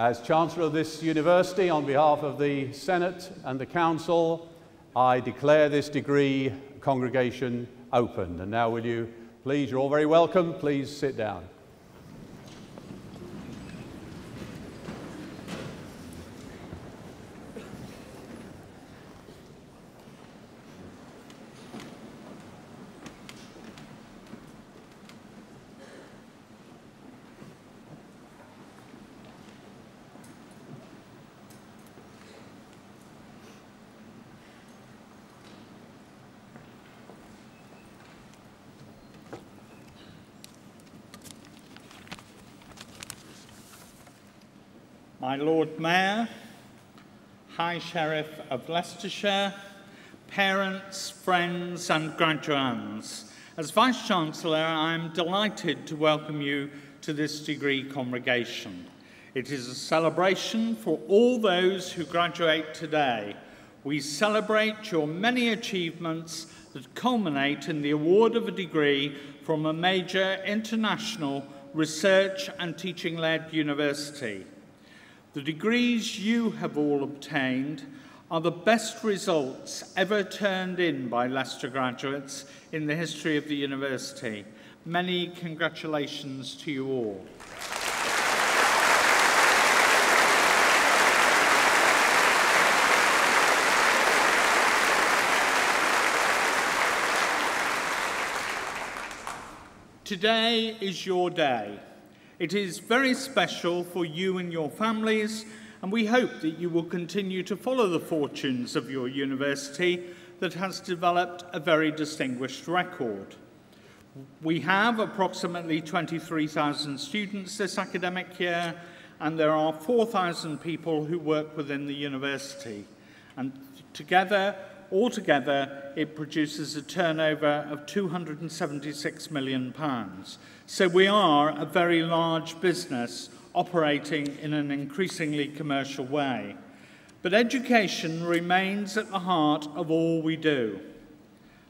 As Chancellor of this university, on behalf of the Senate and the Council, I declare this degree congregation open. And now will you please, you're all very welcome, please sit down. My Lord Mayor, High Sheriff of Leicestershire, parents, friends and graduands, as Vice-Chancellor, I am delighted to welcome you to this degree congregation. It is a celebration for all those who graduate today. We celebrate your many achievements that culminate in the award of a degree from a major international research and teaching-led university. The degrees you have all obtained are the best results ever turned in by Leicester graduates in the history of the university. Many congratulations to you all. Today is your day. It is very special for you and your families, and we hope that you will continue to follow the fortunes of your university that has developed a very distinguished record. We have approximately 23,000 students this academic year, and there are 4,000 people who work within the university. And altogether, it produces a turnover of £276 million. So we are a very large business operating in an increasingly commercial way. But education remains at the heart of all we do.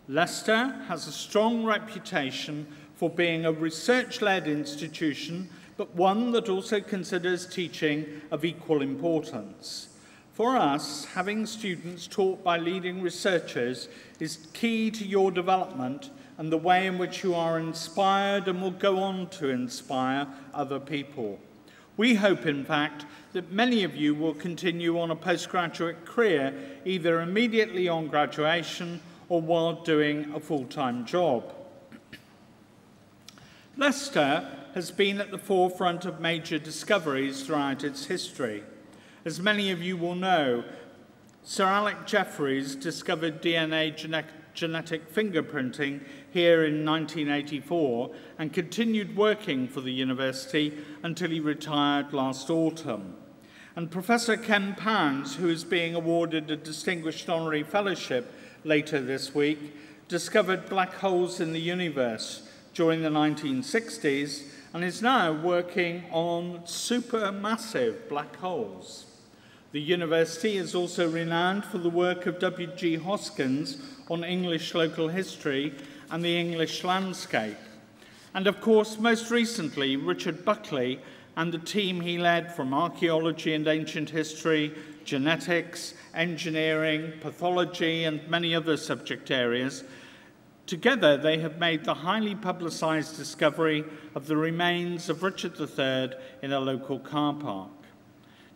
Leicester has a strong reputation for being a research-led institution, but one that also considers teaching of equal importance. For us, having students taught by leading researchers is key to your development and the way in which you are inspired and will go on to inspire other people. We hope, in fact, that many of you will continue on a postgraduate career, either immediately on graduation or while doing a full-time job. Leicester has been at the forefront of major discoveries throughout its history. As many of you will know, Sir Alec Jeffreys discovered DNA genetic fingerprinting here in 1984 and continued working for the university until he retired last autumn. And Professor Ken Pounds, who is being awarded a Distinguished Honorary Fellowship later this week, discovered black holes in the universe during the 1960s and is now working on supermassive black holes. The university is also renowned for the work of W.G. Hoskins on English local history and the English landscape. And of course, most recently, Richard Buckley and the team he led from archaeology and ancient history, genetics, engineering, pathology, and many other subject areas. Together, they have made the highly publicized discovery of the remains of Richard III in a local car park.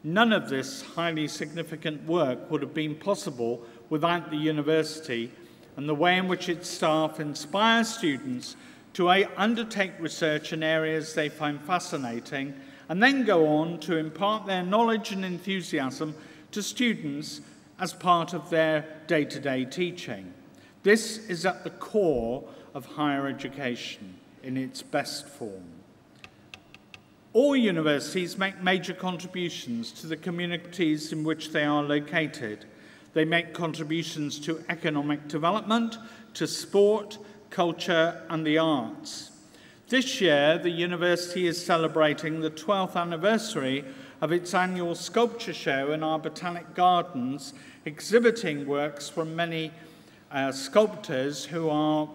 None of this highly significant work would have been possible without the university and the way in which its staff inspire students to undertake research in areas they find fascinating and then go on to impart their knowledge and enthusiasm to students as part of their day-to-day teaching. This is at the core of higher education in its best form. All universities make major contributions to the communities in which they are located. They make contributions to economic development, to sport, culture, and the arts. This year, the university is celebrating the 12th anniversary of its annual sculpture show in our Botanic Gardens, exhibiting works from many sculptors who are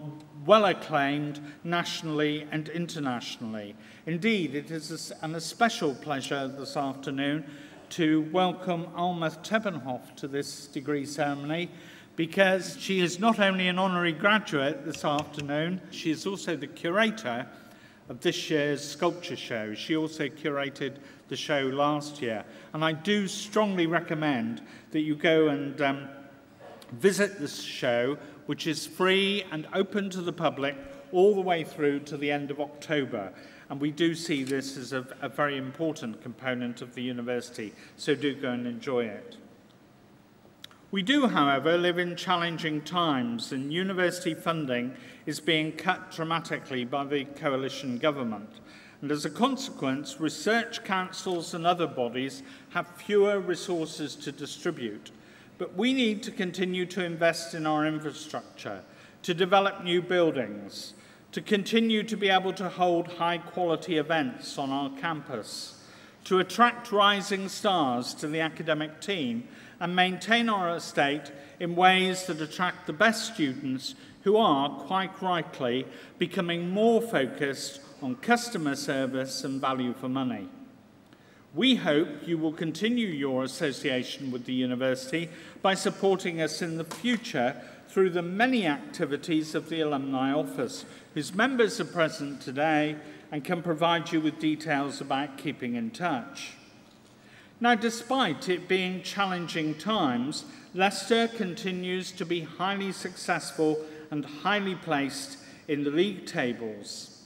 well acclaimed nationally and internationally. Indeed, it is an especial pleasure this afternoon to welcome Almuth Tebbenhoff to this degree ceremony, because she is not only an honorary graduate this afternoon, she is also the curator of this year's sculpture show. She also curated the show last year. And I do strongly recommend that you go and visit this show, which is free and open to the public all the way through to the end of October. And we do see this as a very important component of the university, so do go and enjoy it. We do, however, live in challenging times, and university funding is being cut dramatically by the coalition government. And as a consequence, research councils and other bodies have fewer resources to distribute. But we need to continue to invest in our infrastructure, to develop new buildings, to continue to be able to hold high-quality events on our campus, to attract rising stars to the academic team, and maintain our estate in ways that attract the best students who are, quite rightly, becoming more focused on customer service and value for money. We hope you will continue your association with the university by supporting us in the future through the many activities of the Alumni Office, whose members are present today and can provide you with details about keeping in touch. Now, despite it being challenging times, Leicester continues to be highly successful and highly placed in the league tables.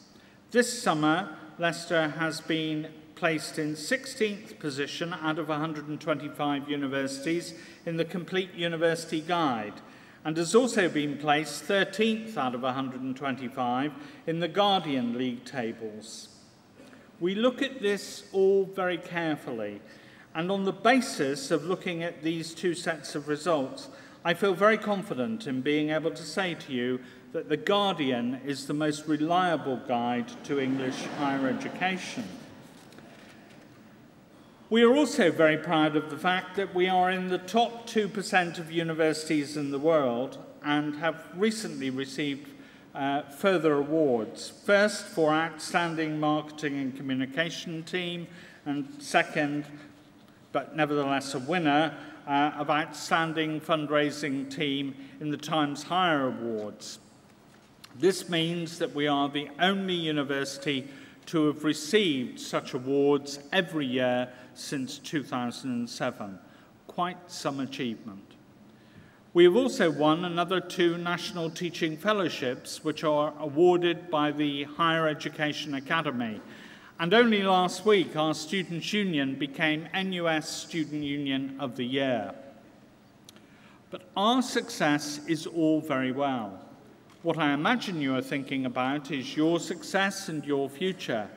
This summer, Leicester has been placed in 16th position out of 125 universities in the Complete University Guide, and has also been placed 13th out of 125 in the Guardian League tables. We look at this all very carefully, and on the basis of looking at these two sets of results, I feel very confident in being able to say to you that the Guardian is the most reliable guide to English higher education. We are also very proud of the fact that we are in the top 2% of universities in the world and have recently received further awards. First, for Outstanding Marketing and Communication Team, and second, but nevertheless a winner, of Outstanding Fundraising Team in the Times Higher Awards. This means that we are the only university to have received such awards every year since 2007. Quite some achievement. We have also won another 2 National Teaching Fellowships, which are awarded by the Higher Education Academy. And only last week, our Students' Union became NUS Student Union of the Year. But our success is all very well. What I imagine you are thinking about is your success and your future.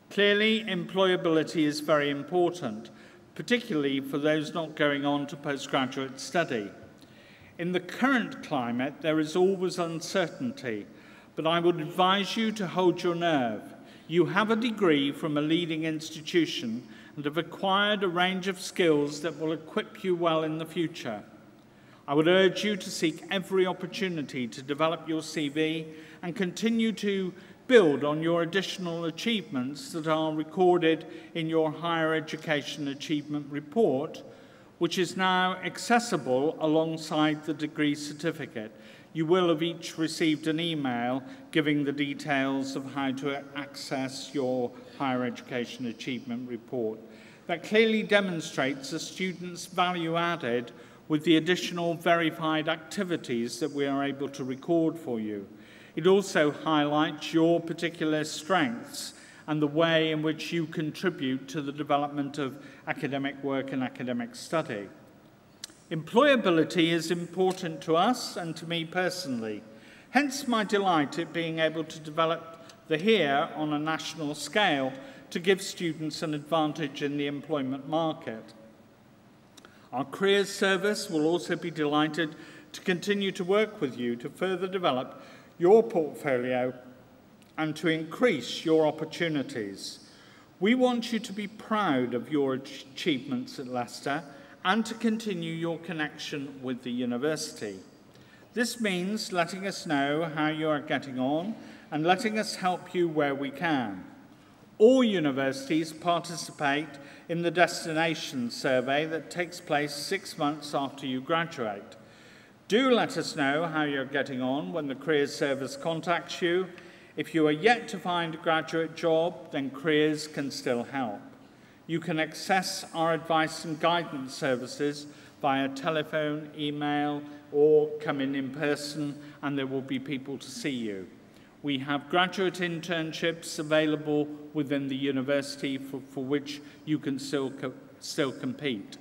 Clearly, employability is very important, particularly for those not going on to postgraduate study. In the current climate, there is always uncertainty, but I would advise you to hold your nerve. You have a degree from a leading institution and have acquired a range of skills that will equip you well in the future. I would urge you to seek every opportunity to develop your CV and continue to build on your additional achievements that are recorded in your Higher Education Achievement Report, which is now accessible alongside the degree certificate. You will have each received an email giving the details of how to access your Higher Education Achievement Report. That clearly demonstrates a student's value added with the additional verified activities that we are able to record for you. It also highlights your particular strengths and the way in which you contribute to the development of academic work and academic study. Employability is important to us and to me personally, hence my delight at being able to develop the HERE on a national scale to give students an advantage in the employment market. Our careers service will also be delighted to continue to work with you to further develop your portfolio and to increase your opportunities. We want you to be proud of your achievements at Leicester and to continue your connection with the university. This means letting us know how you are getting on and letting us help you where we can. All universities participate in the destination survey that takes place 6 months after you graduate. Do let us know how you're getting on when the Careers Service contacts you. If you are yet to find a graduate job, then Careers can still help. You can access our advice and guidance services via telephone, email, or come in person, and there will be people to see you. We have graduate internships available within the university for which you can still compete.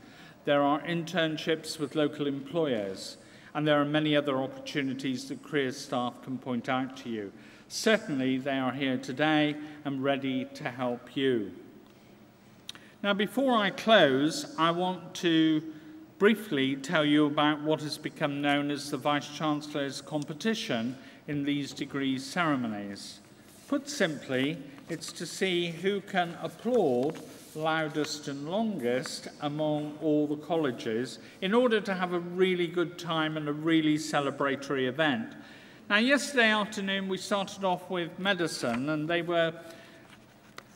There are internships with local employers, and there are many other opportunities that careers staff can point out to you. Certainly, they are here today and ready to help you. Now, before I close, I want to briefly tell you about what has become known as the Vice-Chancellor's competition in these degree ceremonies. Put simply, it's to see who can applaud loudest and longest among all the colleges in order to have a really good time and a really celebratory event. Now, yesterday afternoon we started off with medicine, and they were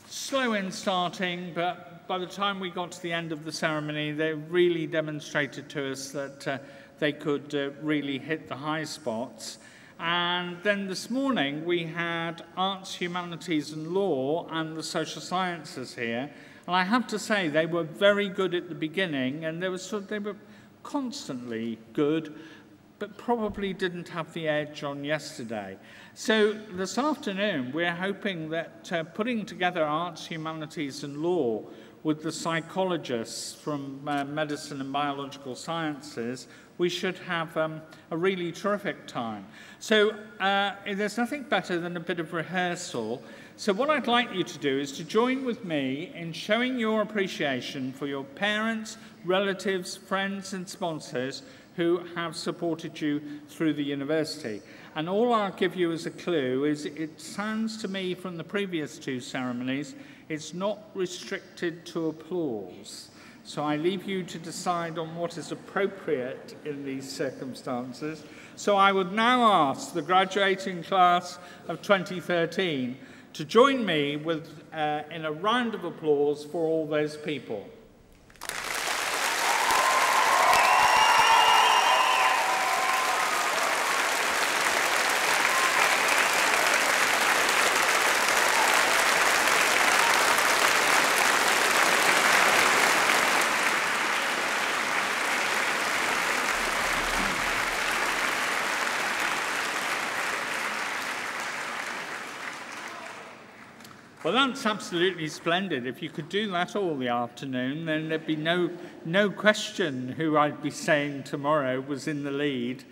slow in starting, but by the time we got to the end of the ceremony, they really demonstrated to us that they could really hit the high spots. And then this morning we had Arts, Humanities and Law and the Social Sciences here. And I have to say they were very good at the beginning, and they were constantly good, but probably didn't have the edge on yesterday. So this afternoon we're hoping that putting together Arts, Humanities and Law with the psychologists from medicine and biological sciences, we should have a really terrific time. So there's nothing better than a bit of rehearsal. So what I'd like you to do is to join with me in showing your appreciation for your parents, relatives, friends and sponsors who have supported you through the university. And all I'll give you as a clue is it sounds to me from the previous two ceremonies, it's not restricted to applause. So I leave you to decide on what is appropriate in these circumstances. So I would now ask the graduating class of 2013 to join me in a round of applause for all those people. Well, that's absolutely splendid. If you could do that all the afternoon, then there'd be no question who I'd be saying tomorrow was in the lead.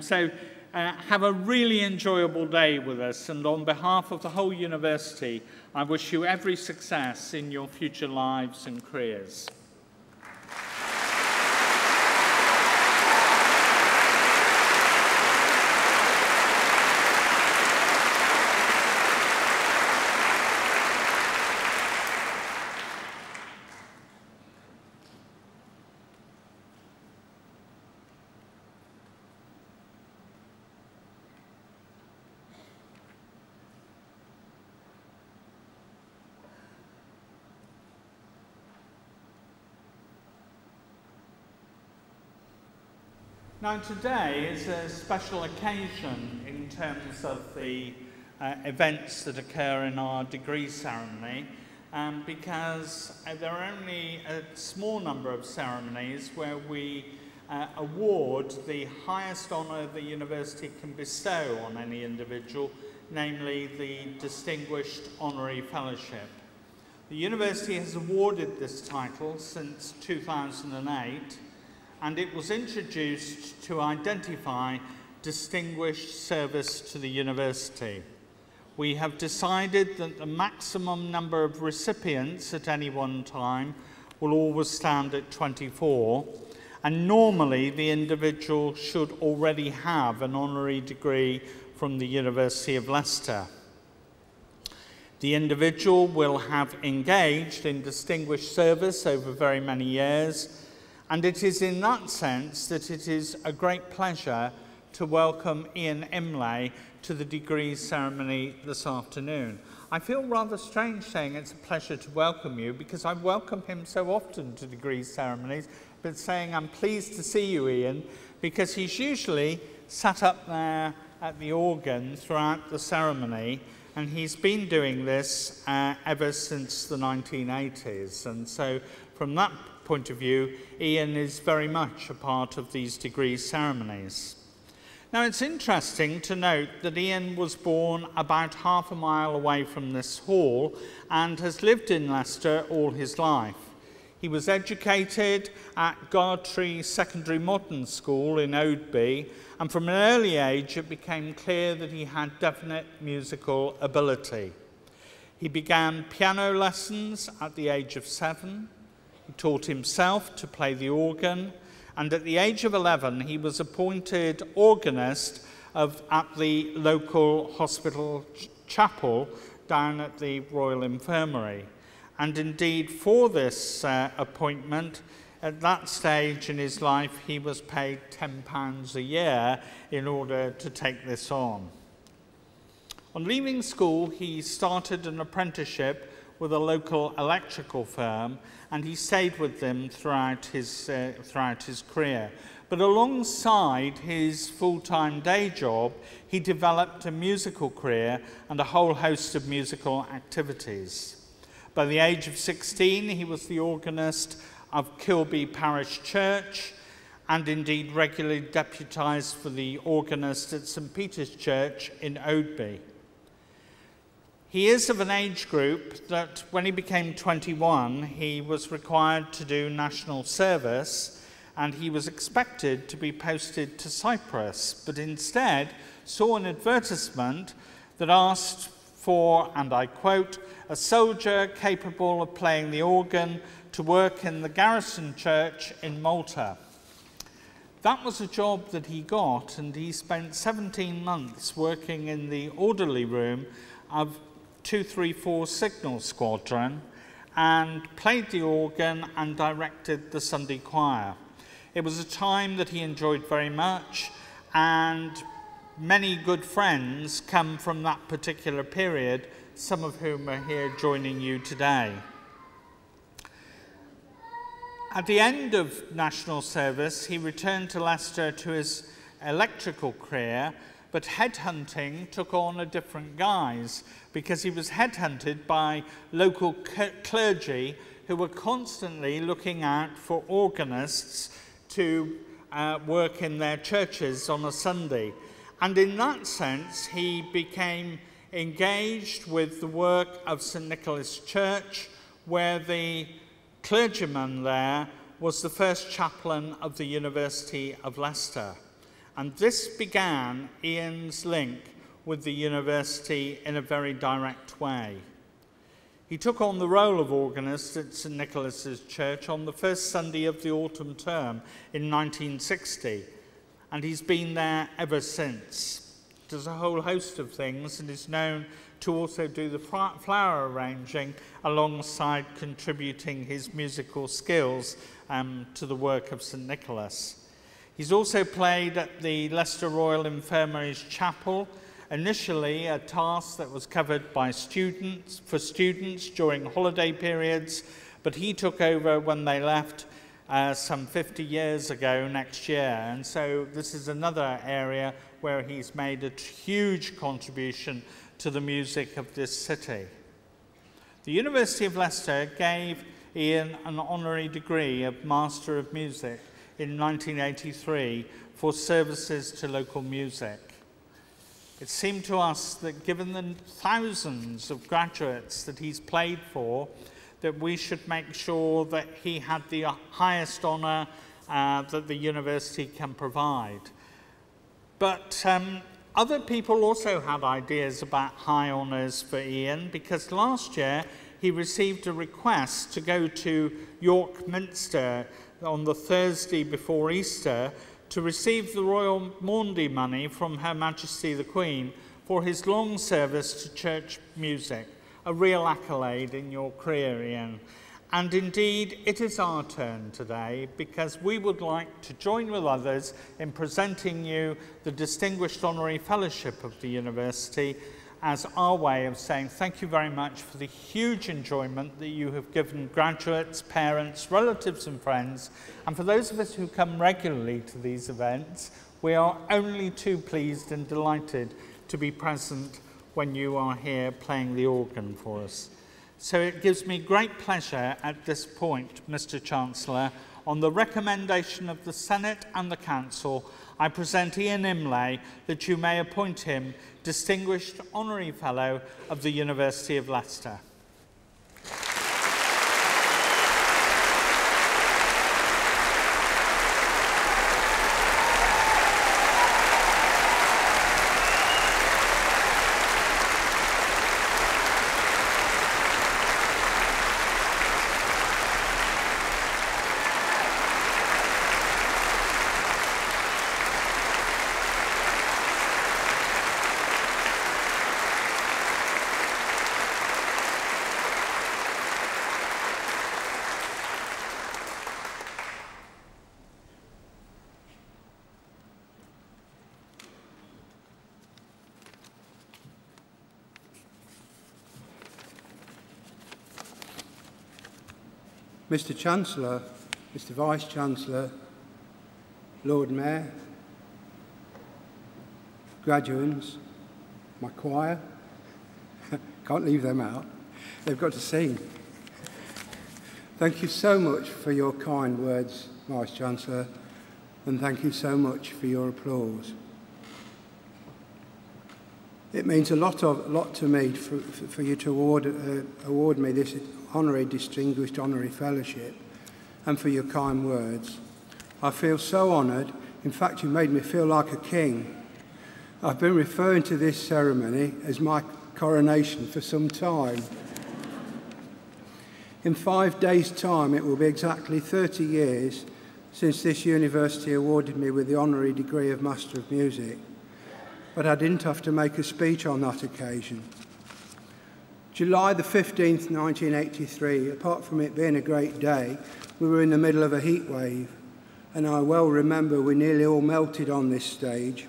So have a really enjoyable day with us, and on behalf of the whole university, I wish you every success in your future lives and careers. Now today is a special occasion in terms of the events that occur in our degree ceremony, because there are only a small number of ceremonies where we award the highest honour the university can bestow on any individual, namely the Distinguished Honorary Fellowship. The university has awarded this title since 2008, and it was introduced to identify distinguished service to the university. We have decided that the maximum number of recipients at any one time will always stand at 24, and normally the individual should already have an honorary degree from the University of Leicester. The individual will have engaged in distinguished service over very many years, and it is in that sense that it is a great pleasure to welcome Ian Imlay to the degree ceremony this afternoon. I feel rather strange saying it's a pleasure to welcome you because I welcome him so often to degree ceremonies, but saying I'm pleased to see you, Ian, because he's usually sat up there at the organ throughout the ceremony, and he's been doing this ever since the 1980s. And so from that point of view, Ian is very much a part of these degree ceremonies. Now, it's interesting to note that Ian was born about half a mile away from this hall and has lived in Leicester all his life. He was educated at Gartree Secondary Modern School in Oadby, and from an early age it became clear that he had definite musical ability. He began piano lessons at the age of 7. He taught himself to play the organ, and at the age of 11 he was appointed organist at the local hospital chapel down at the Royal Infirmary. And indeed, for this appointment, at that stage in his life, he was paid £10 a year in order to take this on. On leaving school, he started an apprenticeship with a local electrical firm, and he stayed with them throughout his career. But alongside his full-time day job, he developed a musical career and a whole host of musical activities. By the age of 16, he was the organist of Kilby Parish Church, and indeed regularly deputised for the organist at St Peter's Church in Oadby. He is of an age group that when he became 21, he was required to do national service, and he was expected to be posted to Cyprus, but instead saw an advertisement that asked for, and I quote, a soldier capable of playing the organ to work in the garrison church in Malta. That was a job that he got, and he spent 17 months working in the orderly room of 234 Signal Squadron and played the organ and directed the Sunday choir. It was a time that he enjoyed very much, and many good friends come from that particular period, some of whom are here joining you today. At the end of national service, he returned to Leicester to his electrical career, but headhunting took on a different guise because he was headhunted by local clergy who were constantly looking out for organists to work in their churches on a Sunday. And in that sense, he became engaged with the work of St Nicholas Church, where the clergyman there was the first chaplain of the University of Leicester. And this began Ian's link with the university in a very direct way. He took on the role of organist at St Nicholas's Church on the first Sunday of the autumn term in 1960, and he's been there ever since. Does a whole host of things and is known to also do the flower arranging alongside contributing his musical skills to the work of St Nicholas. He's also played at the Leicester Royal Infirmary's chapel, initially a task that was covered by students during holiday periods, but he took over when they left some 50 years ago next year. And so this is another area where he's made a huge contribution to the music of this city. The University of Leicester gave Ian an honorary degree of Master of Music in 1983 for services to local music. It seemed to us that given the thousands of graduates that he's played for, that we should make sure that he had the highest honour that the university can provide. But other people also had ideas about high honours for Ian, because last year he received a request to go to York Minster on the Thursday before Easter to receive the Royal Maundy money from Her Majesty the Queen for his long service to church music, a real accolade in your career, Ian. And indeed, it is our turn today because we would like to join with others in presenting you the Distinguished Honorary Fellowship of the University as our way of saying thank you very much for the huge enjoyment that you have given graduates, parents, relatives and friends. And for those of us who come regularly to these events, we are only too pleased and delighted to be present when you are here playing the organ for us. So it gives me great pleasure at this point, Mr. Chancellor, on the recommendation of the Senate and the Council, I present Ian Imlay that you may appoint him Distinguished Honorary Fellow of the University of Leicester. Mr. Chancellor, Mr. Vice-Chancellor, Lord Mayor, graduates, my choir, can't leave them out, they've got to sing. Thank you so much for your kind words, Vice-Chancellor, and thank you so much for your applause. It means a lot to me for you to award me this Honorary Distinguished Honorary Fellowship and for your kind words. I feel so honoured. In fact, you made me feel like a king. I've been referring to this ceremony as my coronation for some time. In 5 days' time, it will be exactly 30 years since this university awarded me with the Honorary Degree of Master of Music. But I didn't have to make a speech on that occasion. July the 15th, 1983, apart from it being a great day, we were in the middle of a heat wave, and I well remember we nearly all melted on this stage.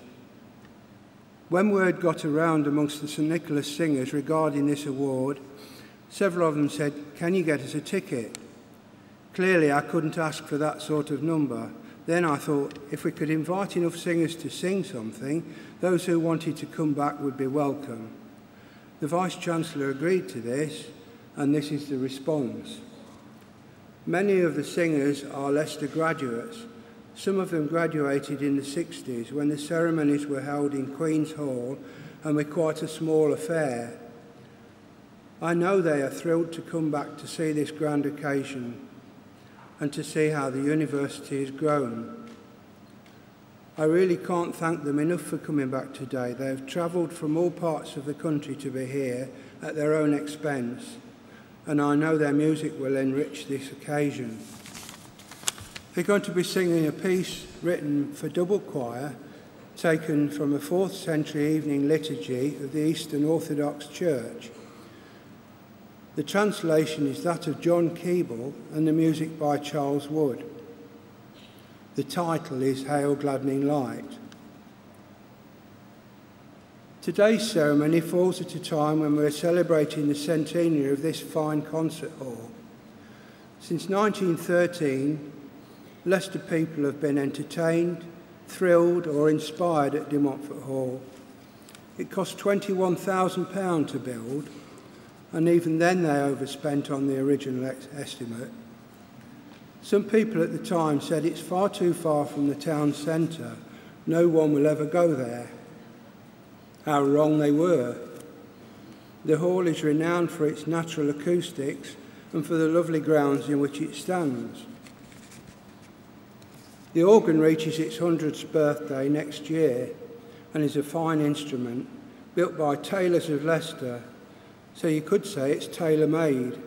When word got around amongst the St Nicholas singers regarding this award, several of them said, "Can you get us a ticket?" Clearly, I couldn't ask for that sort of number. Then I thought, if we could invite enough singers to sing something, those who wanted to come back would be welcome. The Vice-Chancellor agreed to this, and this is the response. Many of the singers are Leicester graduates. Some of them graduated in the 60s when the ceremonies were held in Queen's Hall and were quite a small affair. I know they are thrilled to come back to see this grand occasion and to see how the university has grown. I really can't thank them enough for coming back today. They have travelled from all parts of the country to be here at their own expense, and I know their music will enrich this occasion. They're going to be singing a piece written for double choir, taken from a 4th century evening liturgy of the Eastern Orthodox Church. The translation is that of John Keble and the music by Charles Wood. The title is Hail Gladdening Light. Today's ceremony falls at a time when we're celebrating the centenary of this fine concert hall. Since 1913, Leicester people have been entertained, thrilled or inspired at De Montfort Hall. It cost £21,000 to build, and even then they overspent on the original estimate. Some people at the time said it's far too far from the town centre. No one will ever go there. How wrong they were. The hall is renowned for its natural acoustics and for the lovely grounds in which it stands. The organ reaches its 100th birthday next year and is a fine instrument built by tailors of Leicester, so you could say it's tailor-made.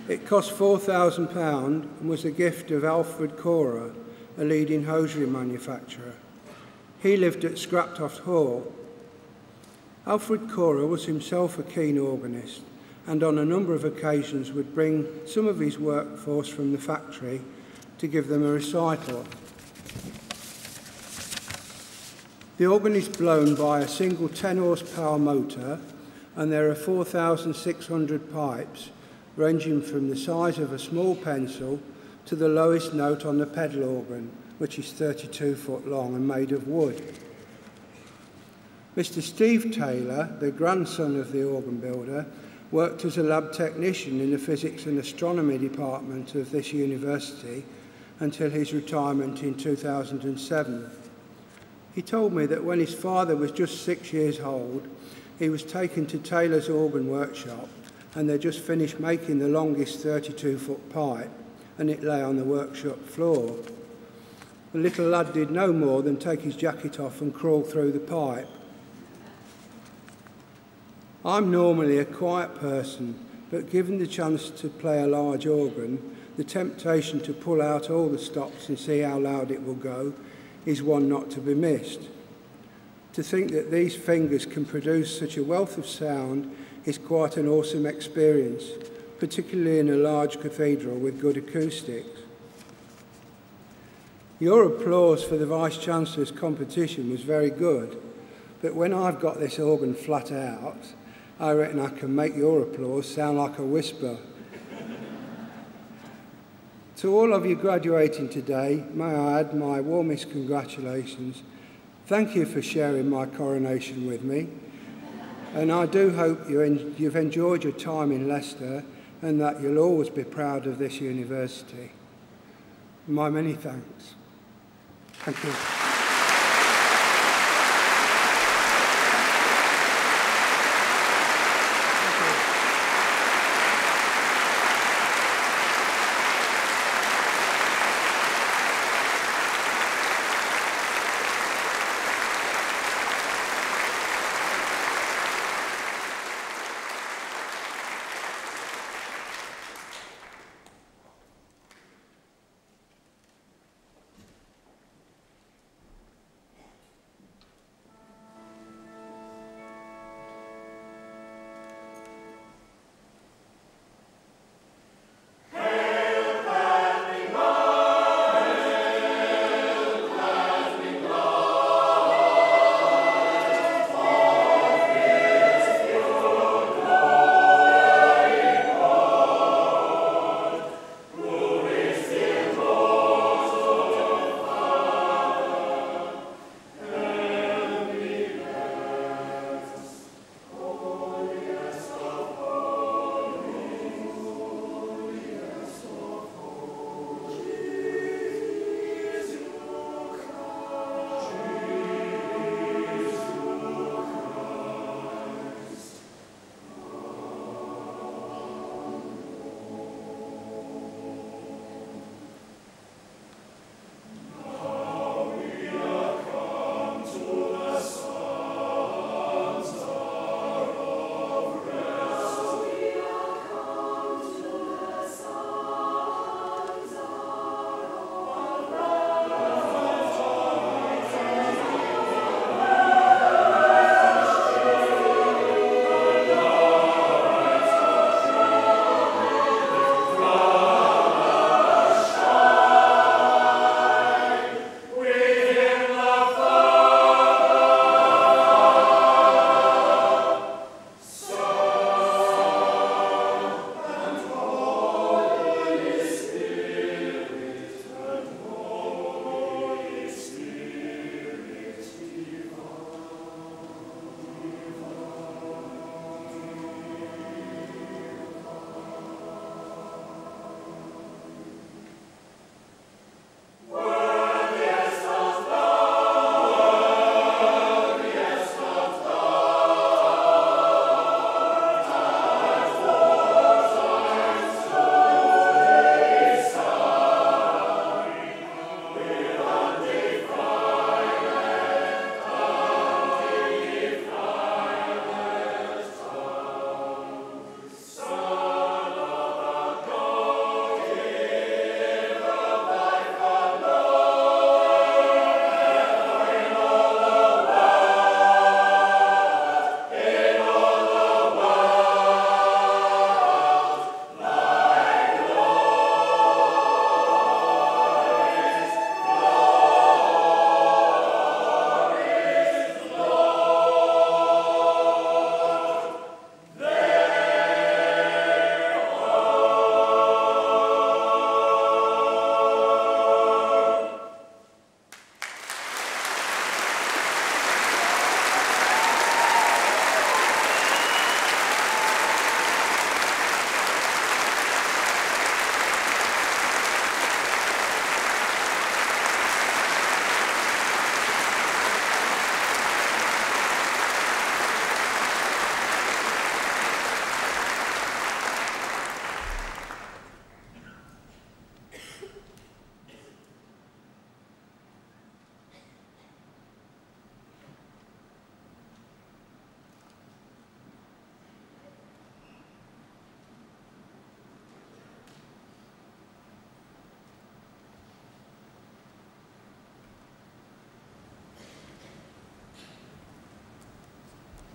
It cost £4,000 and was a gift of Alfred Cora, a leading hosiery manufacturer. He lived at Scraptoft Hall. Alfred Cora was himself a keen organist and on a number of occasions would bring some of his workforce from the factory to give them a recital. The organ is blown by a single 10 horsepower motor, and there are 4,600 pipes ranging from the size of a small pencil to the lowest note on the pedal organ, which is 32 foot long and made of wood. Mr. Steve Taylor, the grandson of the organ builder, worked as a lab technician in the physics and astronomy department of this university until his retirement in 2007. He told me that when his father was just 6 years old, he was taken to Taylor's organ workshop, and they just finished making the longest 32-foot pipe, and it lay on the workshop floor. The little lad did no more than take his jacket off and crawl through the pipe. I'm normally a quiet person, but given the chance to play a large organ, the temptation to pull out all the stops and see how loud it will go is one not to be missed. To think that these fingers can produce such a wealth of sound is quite an awesome experience, particularly in a large cathedral with good acoustics. Your applause for the Vice-Chancellor's competition was very good, but when I've got this organ flat out, I reckon I can make your applause sound like a whisper. To all of you graduating today, may I add my warmest congratulations. Thank you for sharing my coronation with me, and I do hope you've enjoyed your time in Leicester and that you'll always be proud of this university. My many thanks. Thank you.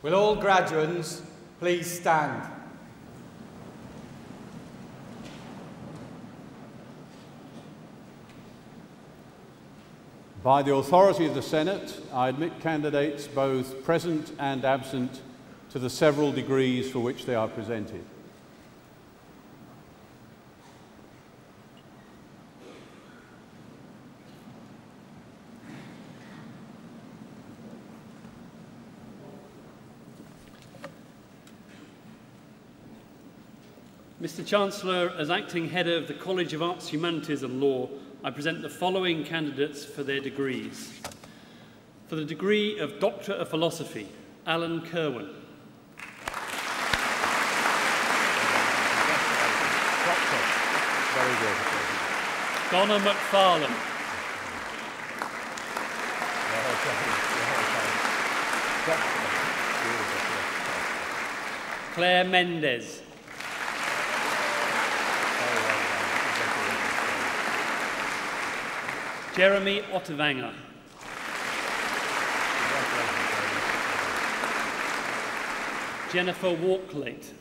Will all graduands please stand? By the authority of the Senate, I admit candidates both present and absent to the several degrees for which they are presented. Mr. Chancellor, as Acting Head of the College of Arts, Humanities and Law, I present the following candidates for their degrees. For the degree of Doctor of Philosophy, Alan Kerwin. Very good. Donna McFarlane. Claire Mendez. Jeremy Otterwanger. Jennifer Walklate.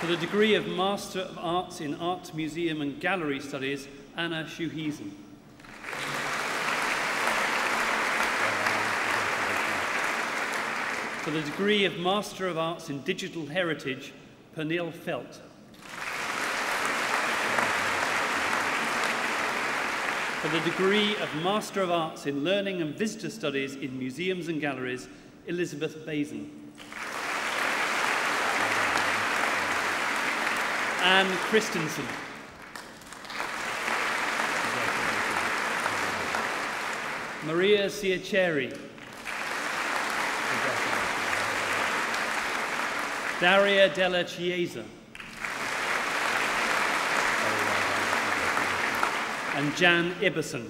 For the degree of Master of Arts in Art, Museum and Gallery Studies, Anna Schuhesen. For the degree of Master of Arts in Digital Heritage, Pernille Felt. For the degree of Master of Arts in Learning and Visitor Studies in Museums and Galleries, Elizabeth Bazin. Anne Christensen. Maria Ciaceri. Daria Della Chiesa. And Jan Ibbison.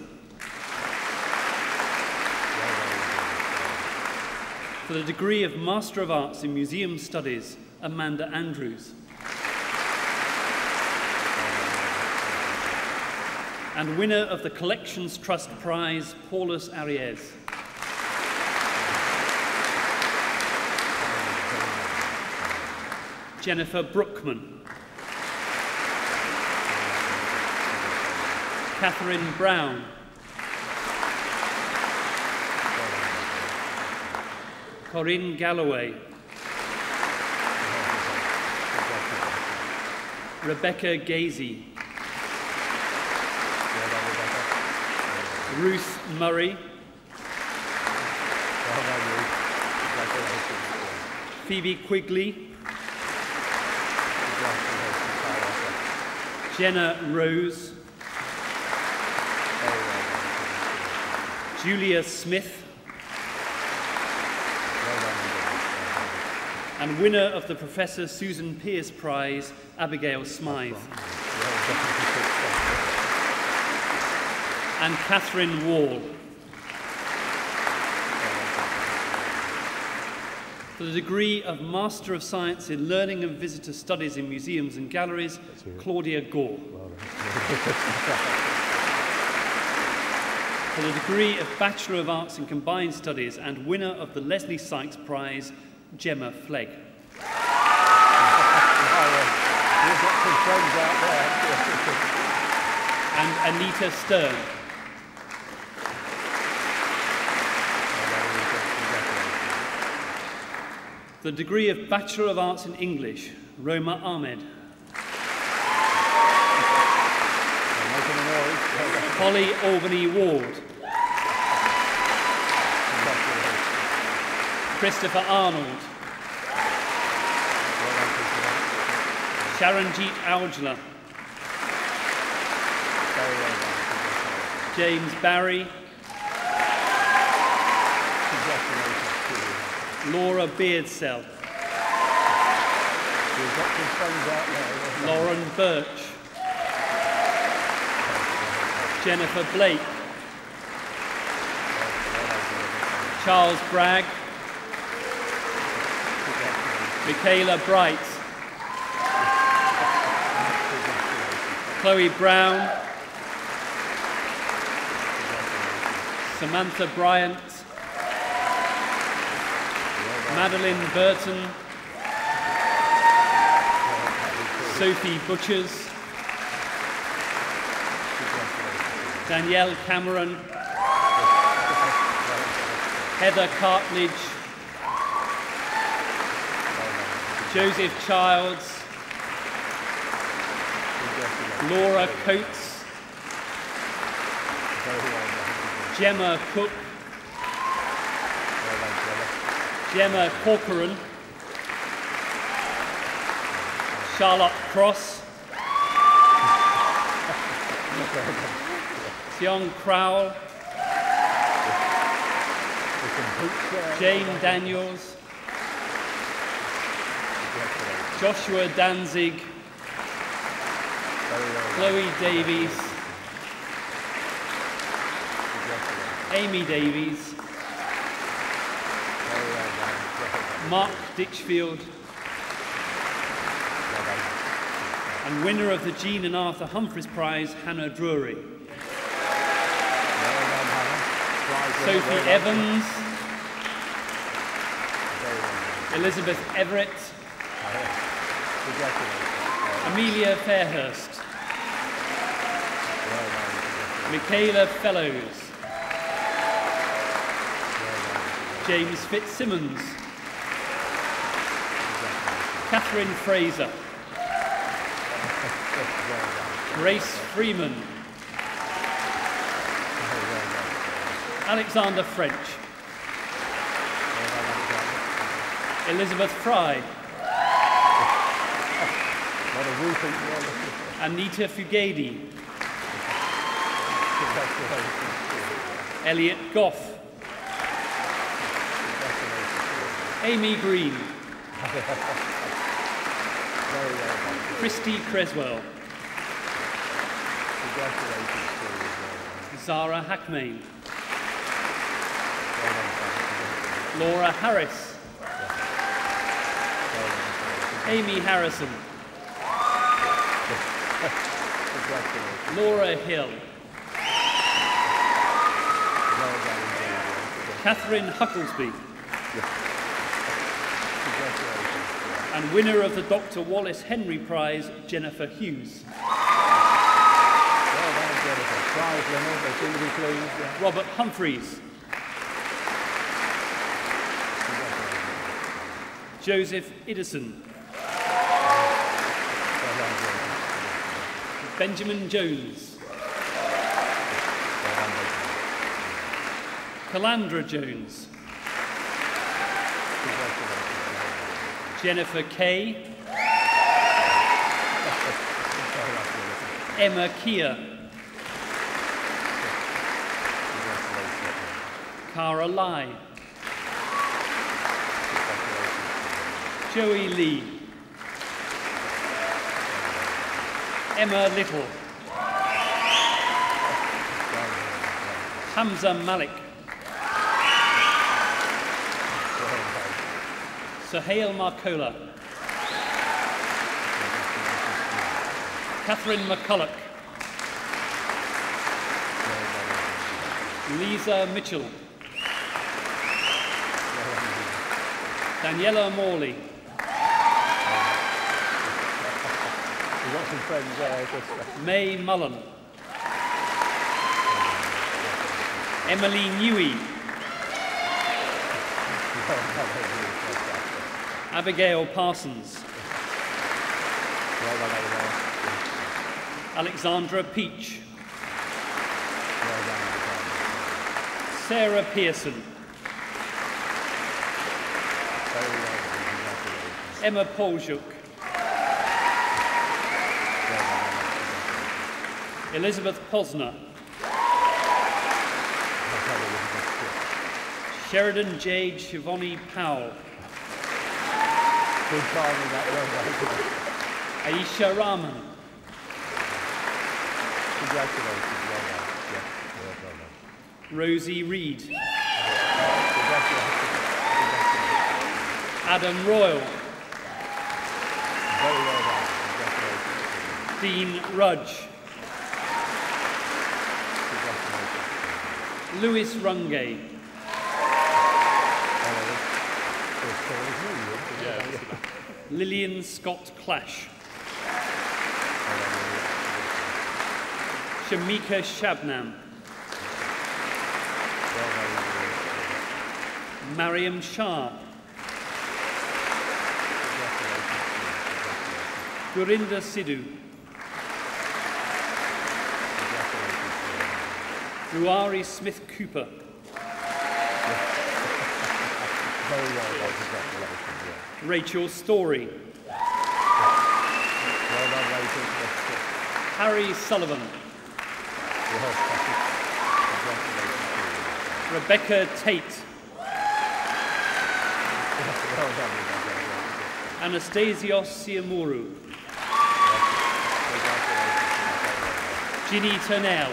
For the degree of Master of Arts in Museum Studies, Amanda Andrews. And winner of the Collections Trust Prize, Paulus Ariès. Jennifer Brookman. Catherine Brown. Corinne Galloway. Rebecca Gazy. Ruth Murray. Phoebe Quigley. Jenna Rose. Julia Smith. And winner of the Professor Susan Pearce Prize, Abigail Smythe. And Catherine Wall. For the degree of Master of Science in Learning and Visitor Studies in Museums and Galleries, Claudia Gore. For the degree of Bachelor of Arts in Combined Studies and winner of the Leslie Sykes Prize, Gemma Flegg. And Anita Stern. The degree of Bachelor of Arts in English, Roma Ahmed. Holly Albany Ward. Christopher Arnold. Sharanjeet Aujla. James Barry. Laura Beardsell. Lauren Birch. Jennifer Blake. Charles Bragg. Michaela Bright. Chloe Brown. Samantha Bryant, Madeline Burton, Sophie Butchers, Danielle Cameron, Heather Cartledge, Joseph Childs, Laura Coates, Gemma Cook, Gemma Corcoran, Charlotte Cross, Sion Crowell, Jane Daniels, Joshua Danzig, Chloe Davies, Amy Davies, Mark Ditchfield, and winner of the Jean and Arthur Humphreys Prize, Hannah Drury. Sophie Evans, Elizabeth Everett, Amelia Fairhurst, Michaela Fellows, James Fitzsimmons, Catherine Fraser, Grace Freeman, Alexander French, Elizabeth Fry, Anita Fugady, Elliot Goff, Amy Green, Christy Creswell, Zara Hackmain, Laura Harris, Amy Harrison, Laura Hill, Catherine Hucklesby, and winner of the Dr. Wallace Henry Prize, Jennifer Hughes. Robert Humphreys, Joseph Idison, Benjamin Jones, Calandra Jones, Jennifer Kay, Emma Keir, Cara Lai, Joey Lee, Emma Little, Hamza Malik, Sohail Marcola, Catherine McCulloch, Lisa Mitchell, Daniela Morley, May Mullen, Emily Newey, Abigail Parsons, Alexandra Peach, Sarah Pearson, Emma Poljuk, Elizabeth Posner, Sheridan Jade Shivani Powell, Aisha Rahman, Rosie Reed, Adam Royal, Dean Rudge, Lewis Rungay. Lillian Scott Clash. Shamika Shabnam. Mariam Shah. Gurinda Sidhu. Ruari Smith Cooper. Rachel Story. Harry Sullivan. Rebecca Tate. Anastasios Siamuru. Ginny Turnell.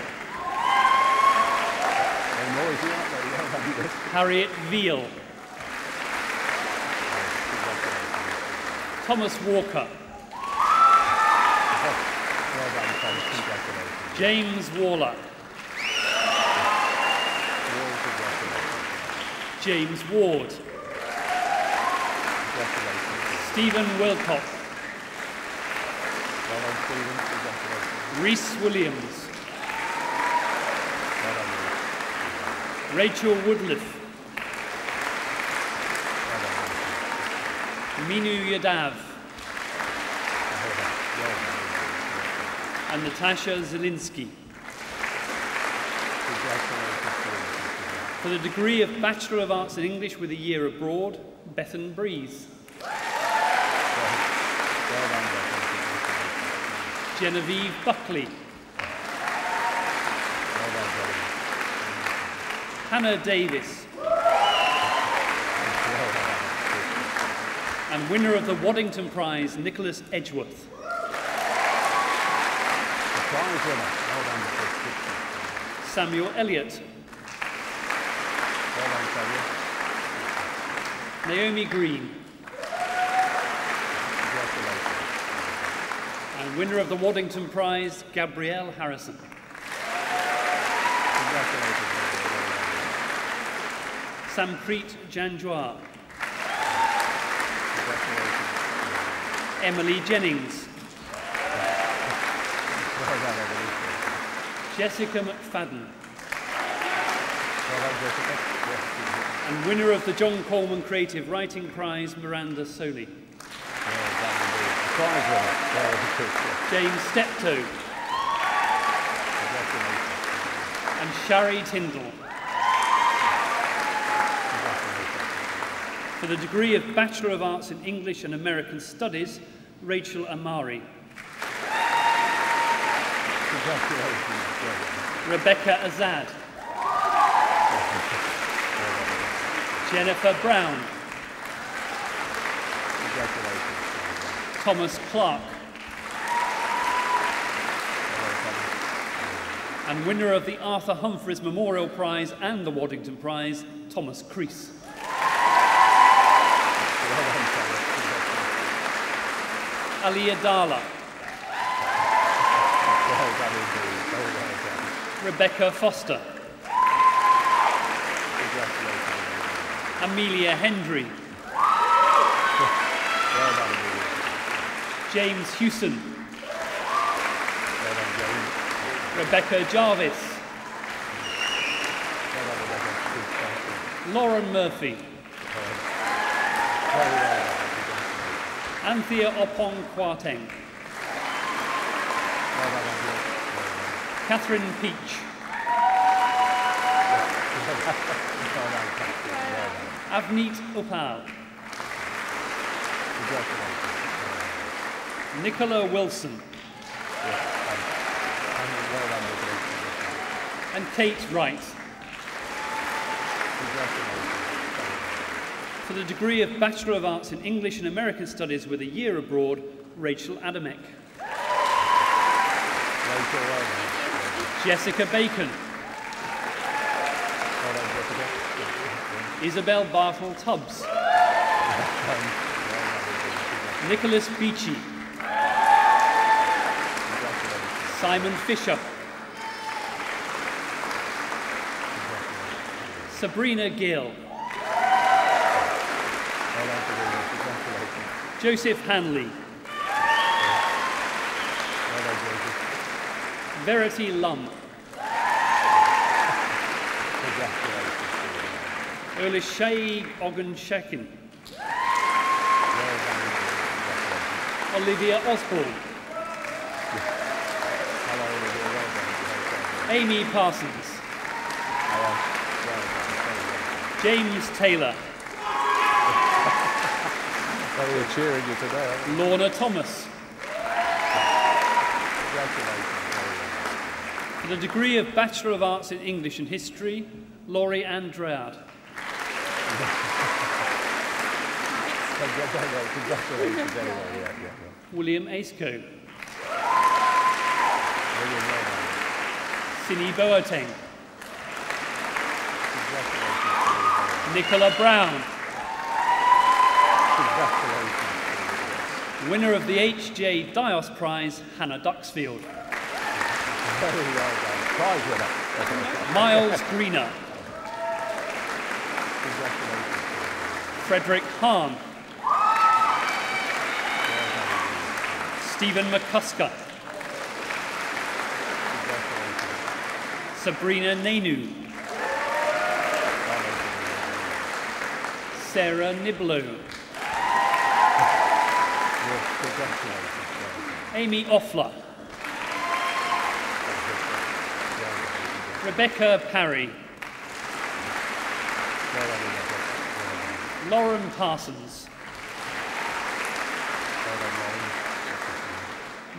Harriet Veal. Thomas Walker. James Warlock. James Ward. Stephen Wilcott. Rhys Williams. Rachel Woodliff. Minu Yadav. And Natasha Zielinski. For the degree of Bachelor of Arts in English with a year abroad, Bethan Breeze. Genevieve Buckley. Hannah Davis. And winner of the Waddington Prize, Nicholas Edgeworth. Samuel Elliott. Naomi Green. And winner of the Waddington Prize, Gabrielle Harrison. Sampreet Janjwar. Emily Jennings. Jessica McFadden. And winner of the John Coleman Creative Writing Prize, Miranda Soley. James Steptoe. And Shari Tyndall. For the degree of Bachelor of Arts in English and American Studies, Rachel Amari. Rebecca Azad. Jennifer Brown. Thomas Clark. And winner of the Arthur Humphreys Memorial Prize and the Waddington Prize, Thomas Crease. Ali Adala. Rebecca Foster. Amelia Hendry. James Hewson. Rebecca Jarvis. Lauren Murphy. Anthea Opong Kwarteng. Catherine Peach. Avneet Upal. Nicola Wilson. And Kate Wright. For the degree of Bachelor of Arts in English and American Studies with a year abroad, Rachel Adamek. Jessica Bacon. Isabel Bartle Tubbs. Nicholas Beachy. Simon Fisher. Sabrina Gill. Well done, Sabrina. Congratulations. Joseph Hanley. Well done, Joseph. Verity Lum. Congratulations. Olishay Ogenshekin. Well done, congratulations. Olivia Osborne. Hello, Olivia. Well done. Amy Parsons. Well done. Very well. James Taylor. They were cheering you today. Aren't Lorna Thomas. Congratulations. Very well. For the degree of Bachelor of Arts in English and History, Laurie Andrade. Congratulations. Anyway. Yeah. William Aisco. William, well done. Sini Boateng. Congratulations. Nicola Brown. Congratulations. Winner of the H.J. Dios Prize, Hannah Duxfield. Very well done. Prize winner. Miles Greener. Congratulations. Frederick Hahn. Stephen McCusker. Sabrina Nainu. Sarah Niblo. Amy Offler. Rebecca Parry. Lauren Parsons.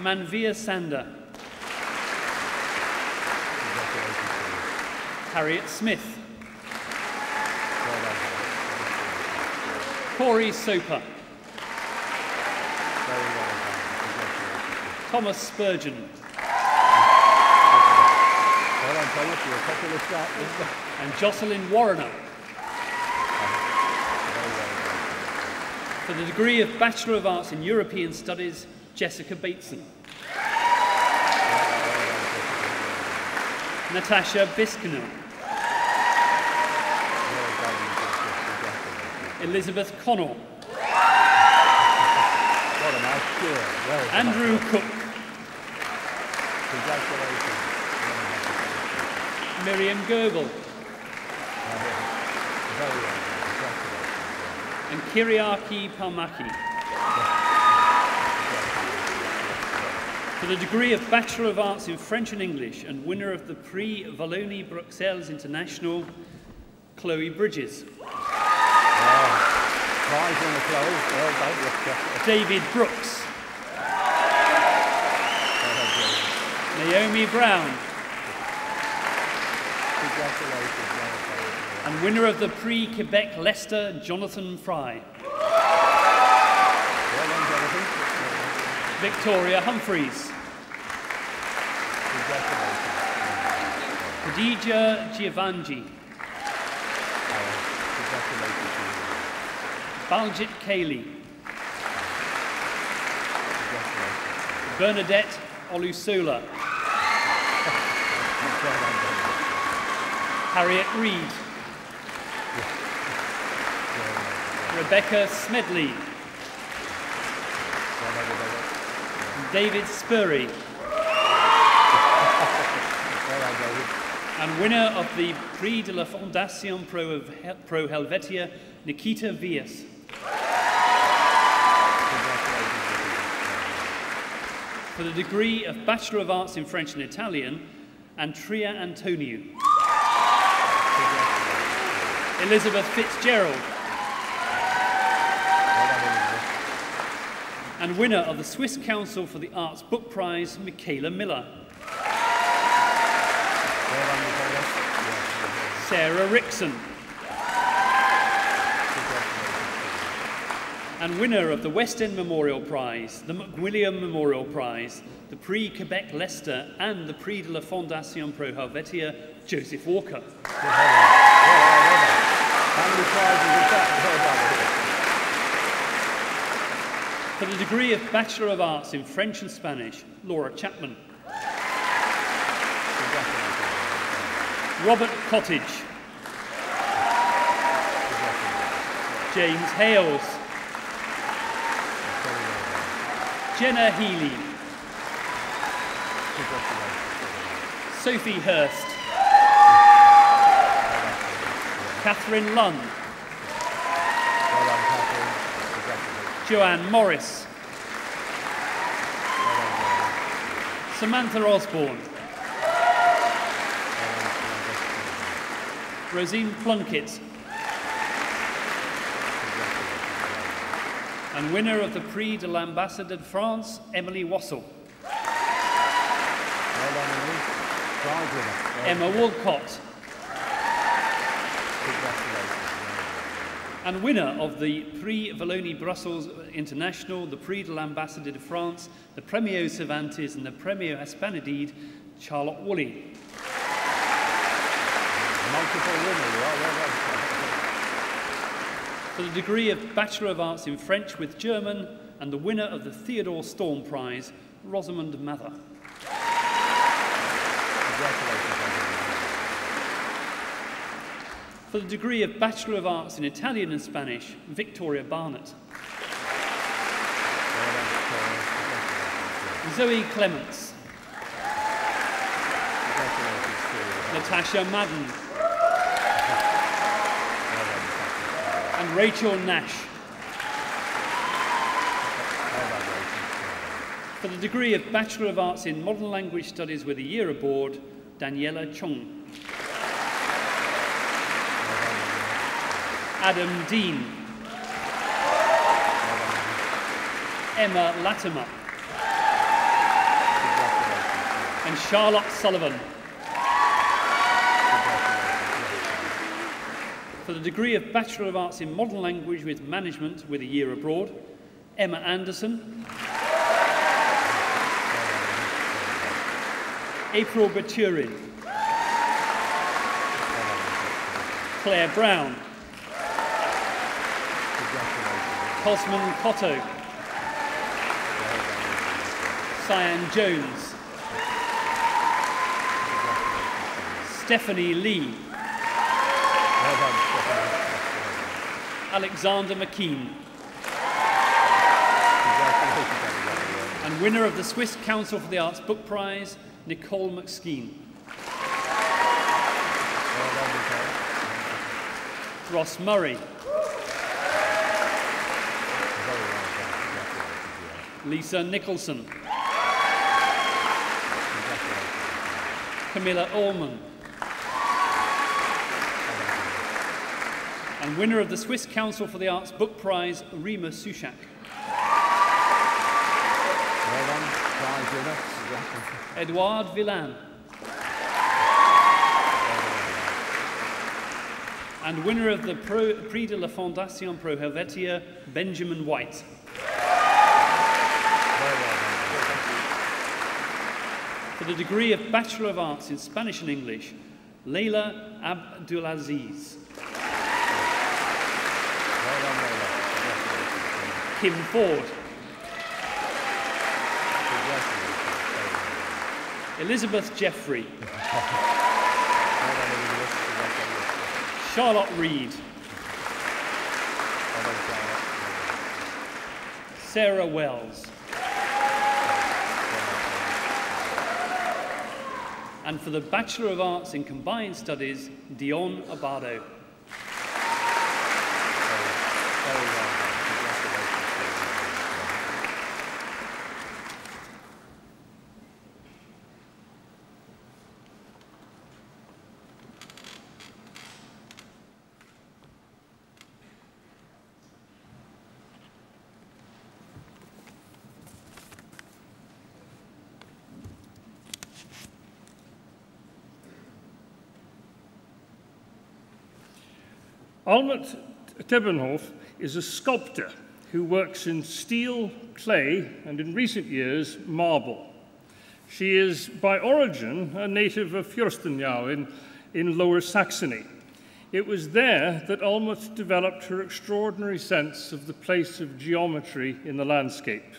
Manvir Sander. Harriet Smith. Corey Soper. Thomas Spurgeon. Well done, Thomas. You're a popular start, isn't it? And Jocelyn Warrener. For the degree of Bachelor of Arts in European Studies, Jessica Bateson. Natasha Biskino. Elizabeth Connell. What a nice cheer. Well done. Andrew Cook. Congratulations. Miriam Goebel. Very well. Congratulations. And Kyriaki Palmaki. For the degree of Bachelor of Arts in French and English and winner of the Prix Wallonie-Bruxelles International, Chloe Bridges. Prize in the clothes. Well done. David Brooks. Naomi Brown. Congratulations. And winner of the Prix Quebec Leicester, Jonathan Fry. Well done, Jonathan. Victoria Humphreys. Khadija Giovanji. Baljit Cayley. Bernadette Olusola. Harriet Reed. Rebecca Smedley. David Spurry. And winner of the Prix de la Fondation Pro Helvetia, Nikita Vias. For the degree of Bachelor of Arts in French and Italian, Andrea Antonio. Elizabeth Fitzgerald. And winner of the Swiss Council for the Arts Book Prize, Michaela Miller. Sarah Rickson. And winner of the West End Memorial Prize, the McWilliam Memorial Prize, the Prix Quebec Leicester and the Prix de la Fondation Pro Helvetia, Joseph Walker. How many prizes is that? For the degree of Bachelor of Arts in French and Spanish, Laura Chapman. Robert Cottage. James Hales. Jenna Healy. Sophie Hurst. Catherine Lunn. Joanne Morris. Samantha Osborne. Rosine Plunkett. And winner of the Prix de l'Ambassadeur de France, Emily Wassell. Emma Walcott. And winner of the Prix Wallonie-Brussels International, the Prix de l'Ambassadeur de France, the Premio Cervantes and the Premio Hispanidide, Charlotte Woolley. For the degree of Bachelor of Arts in French with German, and the winner of the Theodore Storm Prize, Rosamund Mather. For the degree of Bachelor of Arts in Italian and Spanish, Victoria Barnett. Zoe Clements. Natasha Madden. And Rachel Nash. For the degree of Bachelor of Arts in Modern Language Studies with a year aboard, Daniela Chung. Adam Dean. Emma Latimer. And Charlotte Sullivan. For the degree of Bachelor of Arts in Modern Language with Management with a year abroad, Emma Anderson. April Baturin. Claire Brown. Cosman Cotto. Cyan Jones. Stephanie Lee. Alexander McKean. And winner of the Swiss Council for the Arts Book Prize, Nicole McSkeen. Ross Murray. Lisa Nicholson. Camilla Allman. And winner of the Swiss Council for the Arts Book Prize, Rima Sushak. Edouard Villan. And winner of the Prix de la Fondation Pro Helvetia, Benjamin White. For the degree of Bachelor of Arts in Spanish and English, Leila Abdulaziz. Kim Ford. Elizabeth Jeffrey. Charlotte Reed. Sarah Wells. And for the Bachelor of Arts in Combined Studies, Dion Abado. Almuth Tebbenhoff is a sculptor who works in steel, clay, and in recent years, marble. She is, by origin, a native of Fürstenau in Lower Saxony. It was there that Almuth developed her extraordinary sense of the place of geometry in the landscape.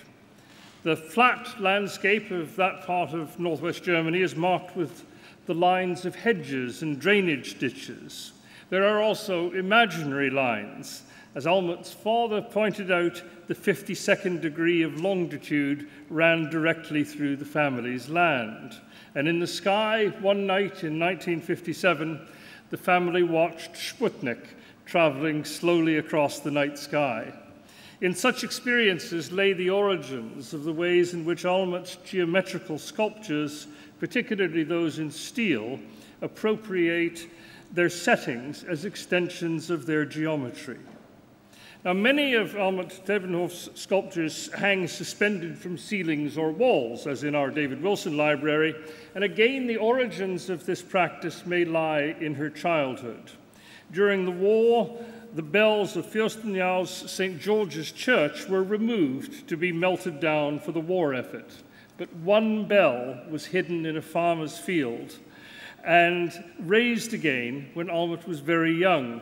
The flat landscape of that part of northwest Germany is marked with the lines of hedges and drainage ditches. There are also imaginary lines, As Almuth's father pointed out, the 52nd degree of longitude ran directly through the family's land. And in the sky, one night in 1957, the family watched Sputnik traveling slowly across the night sky. In such experiences lay the origins of the ways in which Almuth's geometrical sculptures, particularly those in steel, appropriate their settings as extensions of their geometry. Now, many of Almuth Tebbenhoff's sculptures hang suspended from ceilings or walls, as in our David Wilson library, and again, the origins of this practice may lie in her childhood. During the war, the bells of Fürstenau's St. George's Church were removed to be melted down for the war effort. But one bell was hidden in a farmer's field and raised again when Almuth was very young.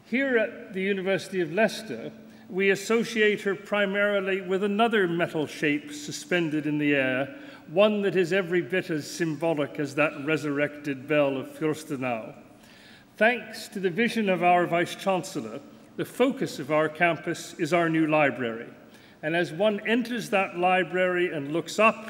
Here at the University of Leicester, we associate her primarily with another metal shape suspended in the air, one that is every bit as symbolic as that resurrected bell of Fürstenau. Thanks to the vision of our Vice-Chancellor, the focus of our campus is our new library. And as one enters that library and looks up,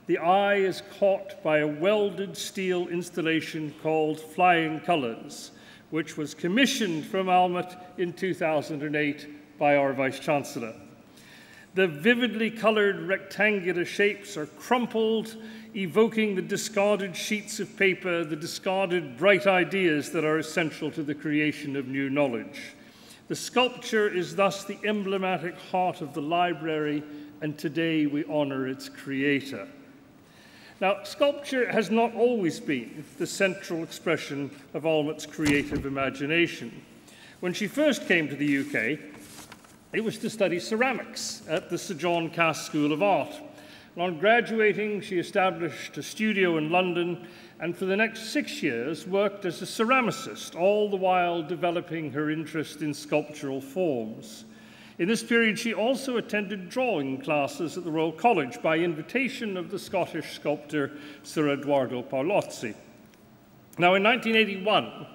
the eye is caught by a welded steel installation called Flying Colours, which was commissioned from Almuth in 2008 by our Vice-Chancellor. The vividly coloured rectangular shapes are crumpled, evoking the discarded sheets of paper, the discarded bright ideas that are essential to the creation of new knowledge. The sculpture is thus the emblematic heart of the library, and today we honour its creator. Now, sculpture has not always been the central expression of Almuth's creative imagination. When she first came to the UK, it was to study ceramics at the Sir John Cass School of Art. And on graduating, she established a studio in London and for the next 6 years worked as a ceramicist, all the while developing her interest in sculptural forms. In this period, she also attended drawing classes at the Royal College by invitation of the Scottish sculptor Sir Edoardo Paolozzi. Now, in 1981,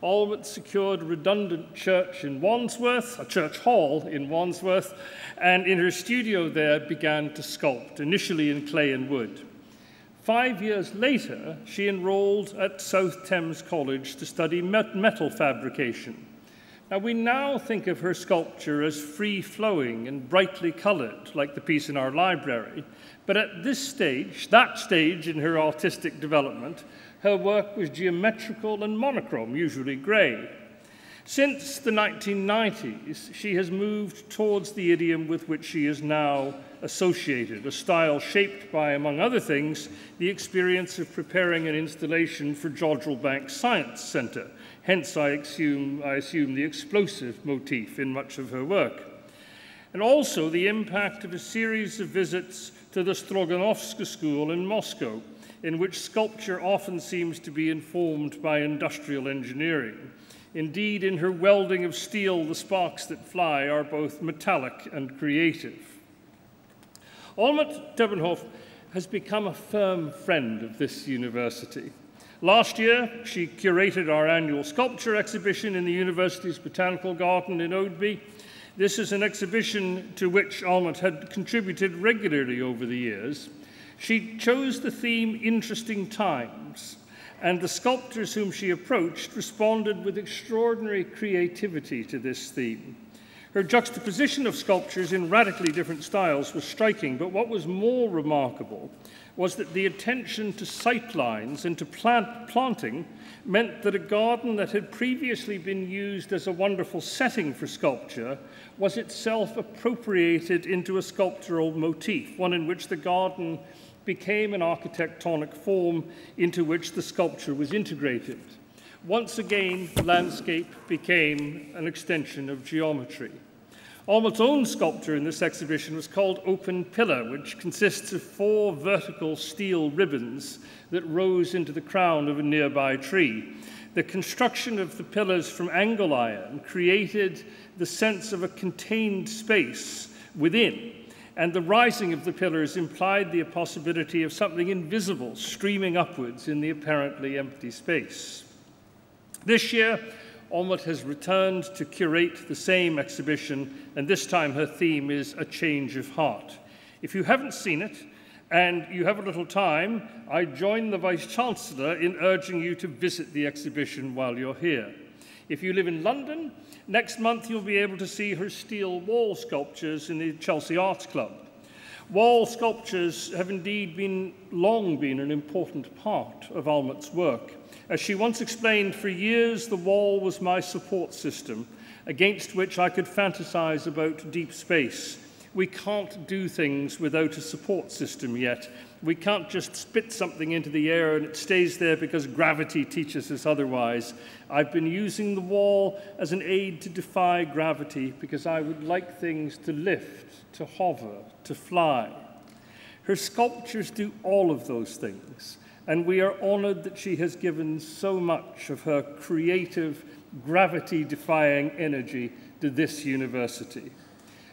Almuth secured a redundant church in Wandsworth, a church hall in Wandsworth, and in her studio there began to sculpt, initially in clay and wood. 5 years later, she enrolled at South Thames College to study metal fabrication. Now, we now think of her sculpture as free-flowing and brightly coloured, like the piece in our library, but at this stage, that stage in her artistic development, her work was geometrical and monochrome, usually grey. Since the 1990s, she has moved towards the idiom with which she is now associated, a style shaped by, among other things, the experience of preparing an installation for Jodrell Bank Science Centre. Hence, I assume the explosive motif in much of her work. And also the impact of a series of visits to the Stroganovska School in Moscow, in which sculpture often seems to be informed by industrial engineering. Indeed, in her welding of steel, the sparks that fly are both metallic and creative. Almuth Tebbenhoff has become a firm friend of this university. Last year, she curated our annual sculpture exhibition in the university's botanical garden in Oadby. This is an exhibition to which Almuth had contributed regularly over the years. She chose the theme Interesting Times, and the sculptors whom she approached responded with extraordinary creativity to this theme. Her juxtaposition of sculptures in radically different styles was striking, but what was more remarkable was that the attention to sightlines and to planting meant that a garden that had previously been used as a wonderful setting for sculpture was itself appropriated into a sculptural motif, one in which the garden became an architectonic form into which the sculpture was integrated. Once again, landscape became an extension of geometry. Almuth's own sculpture in this exhibition was called Open Pillar, which consists of 4 vertical steel ribbons that rose into the crown of a nearby tree. The construction of the pillars from angle iron created the sense of a contained space within, and the rising of the pillars implied the possibility of something invisible streaming upwards in the apparently empty space. This year, Almuth has returned to curate the same exhibition, and this time her theme is A Change of Heart. If you haven't seen it, and you have a little time, I join the Vice-Chancellor in urging you to visit the exhibition while you're here. If you live in London, next month you'll be able to see her steel wall sculptures in the Chelsea Arts Club. Wall sculptures have indeed long been an important part of Almuth's work. As she once explained, for years the wall was my support system, against which I could fantasize about deep space. We can't do things without a support system yet. We can't just spit something into the air and it stays there because gravity teaches us otherwise. I've been using the wall as an aid to defy gravity because I would like things to lift, to hover, to fly. Her sculptures do all of those things, and we are honored that she has given so much of her creative, gravity-defying energy to this university.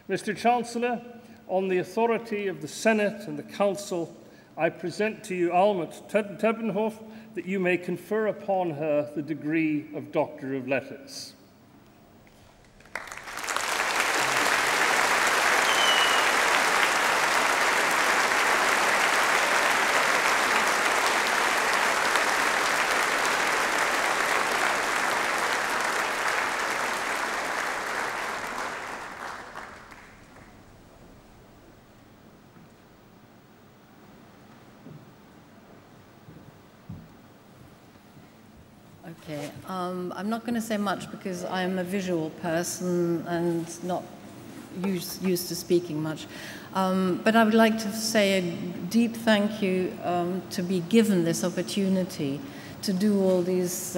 Mr. Chancellor, on the authority of the Senate and the Council, I present to you Almuth Tebbenhoff that you may confer upon her the degree of Doctor of Letters. Okay, I'm not going to say much because I'm a visual person and not used to speaking much. But I would like to say a deep thank you to be given this opportunity to do all these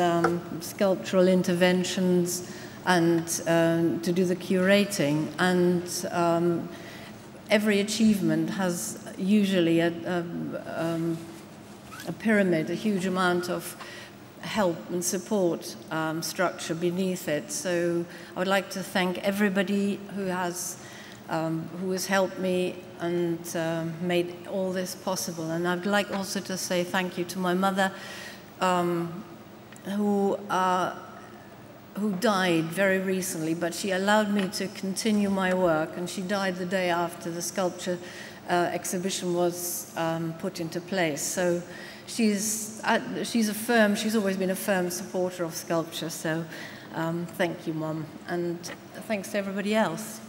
sculptural interventions and to do the curating. And every achievement has usually a pyramid, a huge amount of help and support structure beneath it. So I would like to thank everybody who has helped me and made all this possible. And I'd like also to say thank you to my mother, who died very recently, but she allowed me to continue my work, and she died the day after the sculpture exhibition was put into place. So she's always been a firm supporter of sculpture, so thank you, Mum, and thanks to everybody else.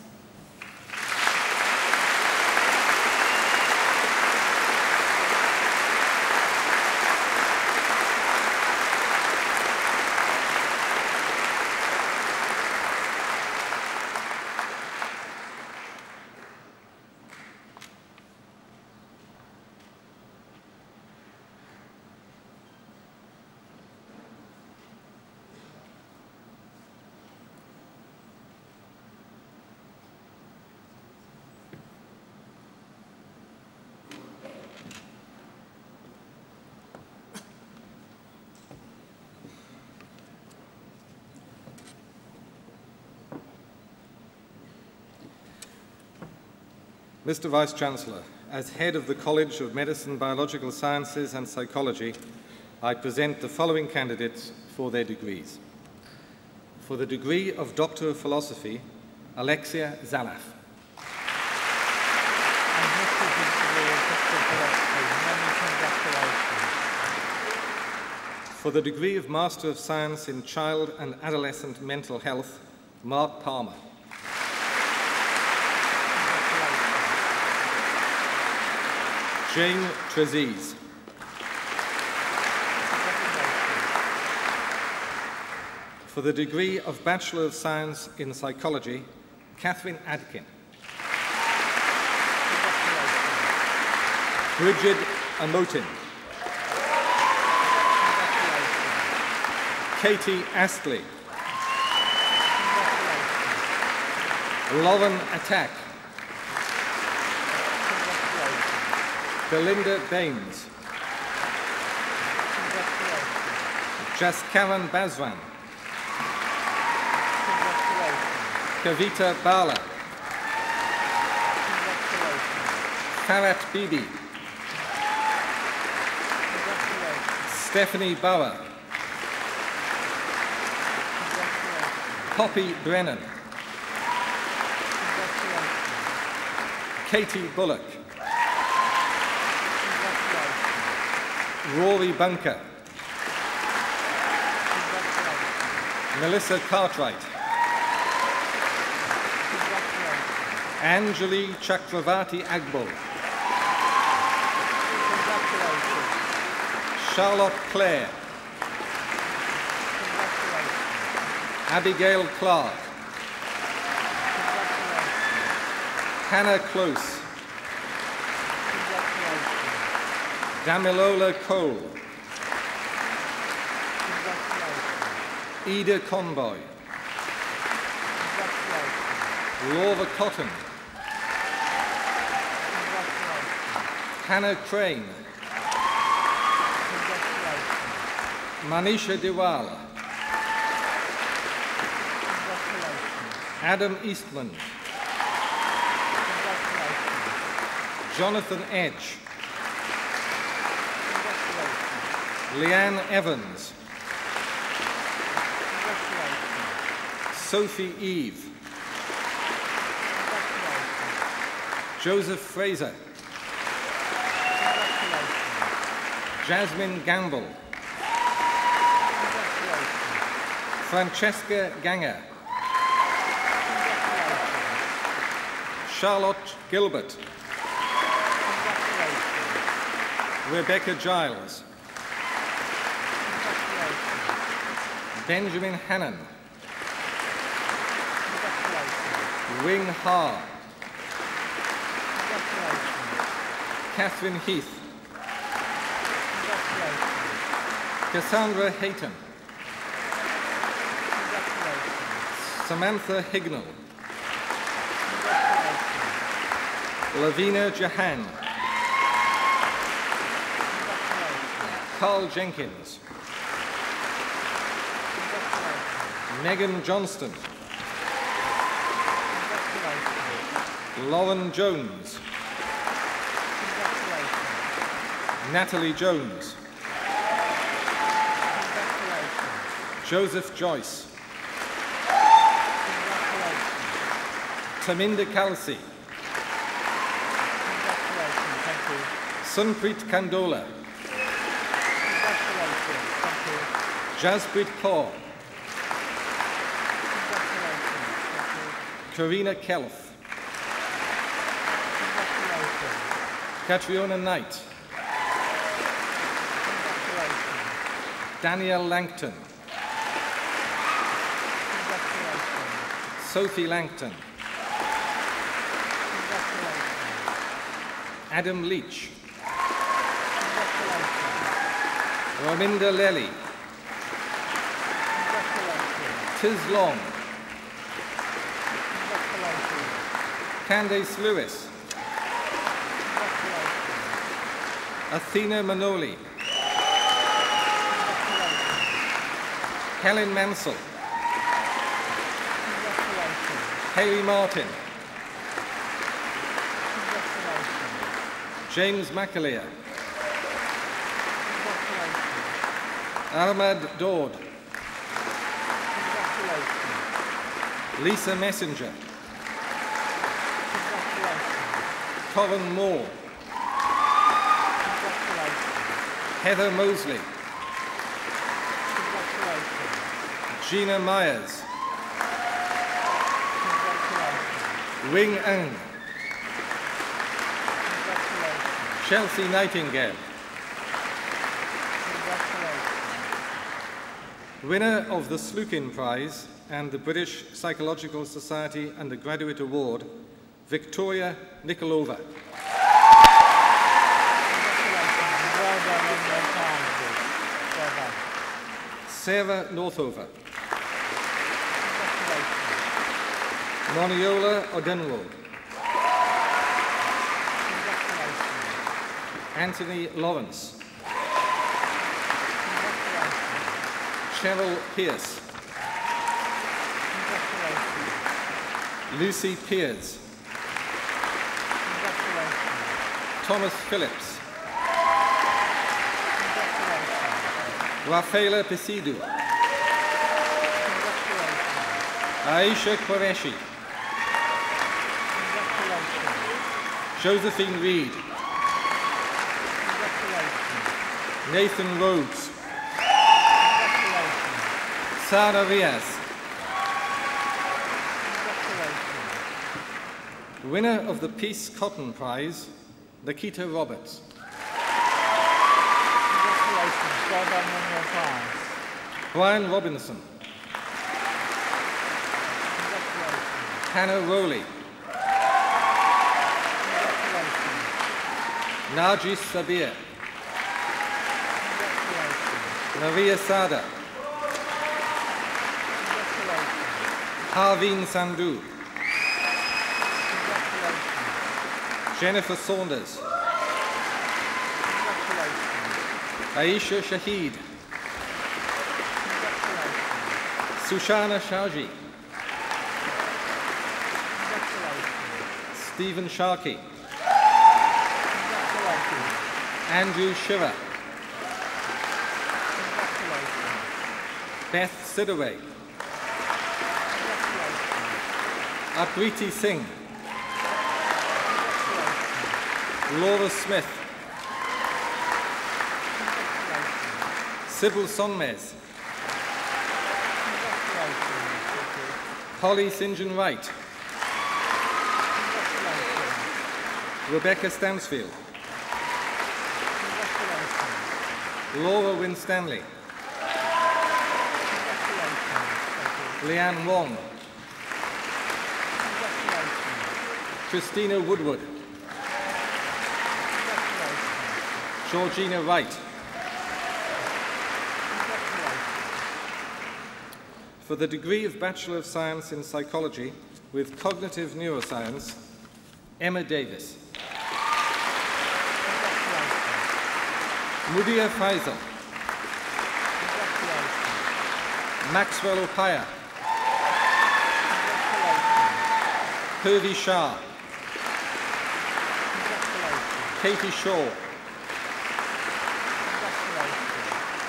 Mr. Vice-Chancellor, as head of the College of Medicine, Biological Sciences and Psychology, I present the following candidates for their degrees. For the degree of Doctor of Philosophy, Alexia Zalaf. For the degree of Master of Science in Child and Adolescent Mental Health, Mark Palmer. Jane Treziz. For the degree of Bachelor of Science in Psychology, Catherine Adkin. Bridget Amotin. Katie Astley. Lauren Attack. Belinda Baines. Jaskaran Bazwan. Kavita Bala. Farhat Bibi. Stephanie Bauer. Poppy Brennan. Katie Bullock. Rory Bunker. Melissa Cartwright. Anjali Chakravarti Agbo. Charlotte Clare. Abigail Clark. Hannah Close. Damilola Cole. Ida Conboy. Laura Cotton. Hannah Crane. Manisha Diwala. Adam Eastman. Jonathan Edge. Leanne Evans. Sophie Eve. Joseph Fraser. Jasmine Gamble. Francesca Ganger. Charlotte Gilbert. Rebecca Giles. Benjamin Hannon. Wing Ha. Catherine Heath. Cassandra Hayton. Samantha Hignell. Lavina Jahan. Carl Jenkins. Megan Johnston. Lauren Jones. Natalie Jones. Joseph Joyce. Taminda Kalsi. Sunpreet Kandola. Jasprit Kaur. Karina Kelf. Catriona Knight. Danielle Langton. Sophie Langton. Adam Leach. Raminda Lely. Tiz Long. Candace Lewis. Athena Manoli. Helen Mansell. Hayley Martin. James McAleer. Ahmad Daud. Lisa Messenger. Corin Moore. Heather Mosley. Gina Myers. Wing Ng. Chelsea Nightingale. Winner of the Slukin Prize and the British Psychological Society Undergraduate Award, Victoria Nikolova. Sarah Northover. Moniola Odenwald. Anthony Lawrence. Cheryl Pierce. Lucy Pears. Thomas Phillips. Rafaela Pisidu. Aisha Qureshi. Josephine Reed. Nathan Rhodes. Sara Riaz. Winner of the Peace Cotton Prize, Nikita Roberts. Well done on your prize. Brian Robinson. Hannah Rowley. Narjis Sabir. Maria Sada. Harveen Sandhu. Jennifer Saunders. Aisha Shahid. Sushana Shaji. Stephen Sharkey. Andrew Shiva. Beth Sidaway. Apriti Singh. Laura Smith. Sybil Sonmez. Holly St. John Wright. Rebecca Stansfield. Laura Winstanley. Leanne Wong. Christina Woodward. Georgina Wright. For the degree of Bachelor of Science in Psychology with Cognitive Neuroscience, Emma Davis. Mudia Faisal. Maxwell Opaya. Purvi Shah. Katie Shaw.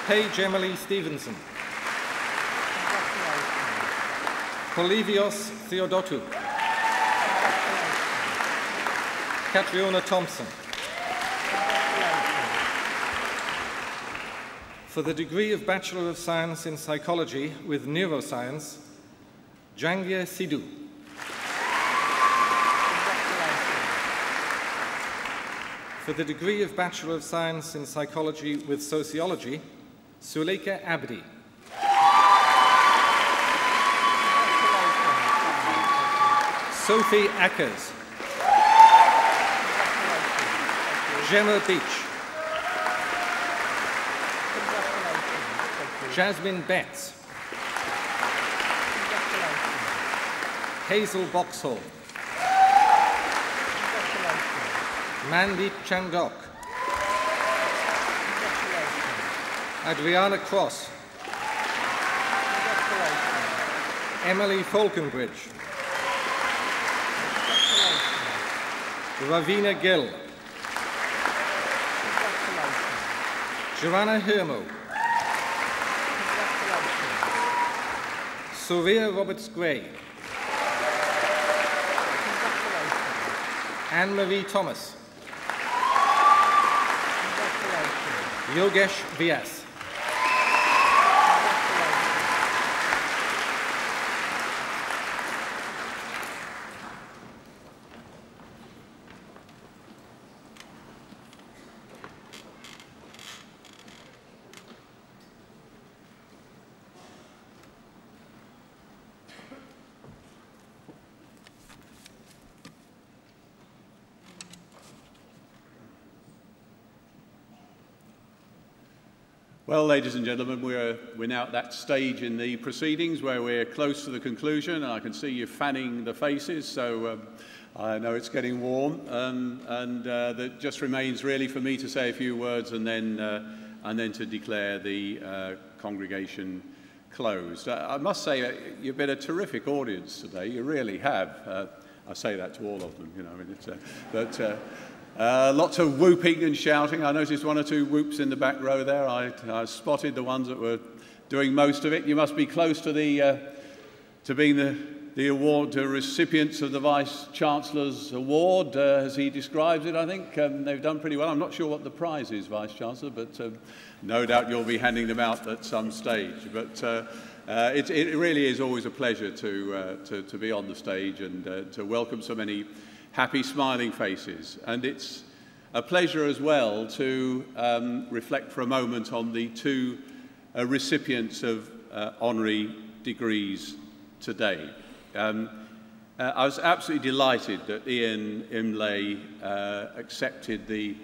Paige Emily Stevenson. Polivios Theodotou. Catriona Thompson. For the degree of Bachelor of Science in Psychology with Neuroscience, Jangir Sidhu. For the degree of Bachelor of Science in Psychology with Sociology, Suleika Abdi. Sophie Ackers. Gemma Beach. Jasmine Betts. Hazel Boxhall. Mandy Chandok. Adriana Cross. Emily Falconbridge. Ravina Gill. Joanna Hermo. Soria Roberts-Gray. Anne-Marie Thomas. Yogesh Vyas. Well, ladies and gentlemen, we're now at that stage in the proceedings where we're close to the conclusion, and I can see you fanning the faces, so I know it's getting warm, and that just remains really for me to say a few words and then to declare the congregation closed. I must say you've been a terrific audience today. You really have. I say that to all of them, you know. I mean, lots of whooping and shouting. I noticed one or two whoops in the back row there. I spotted the ones that were doing most of it. You must be close to the to being the award recipients of the Vice-Chancellor's Award, as he describes it, I think. They've done pretty well. I'm not sure what the prize is, Vice-Chancellor, but no doubt you'll be handing them out at some stage. But it really is always a pleasure to be on the stage and to welcome so many happy, smiling faces. And it's a pleasure as well to reflect for a moment on the two recipients of honorary degrees today. I was absolutely delighted that Ian Imlay accepted the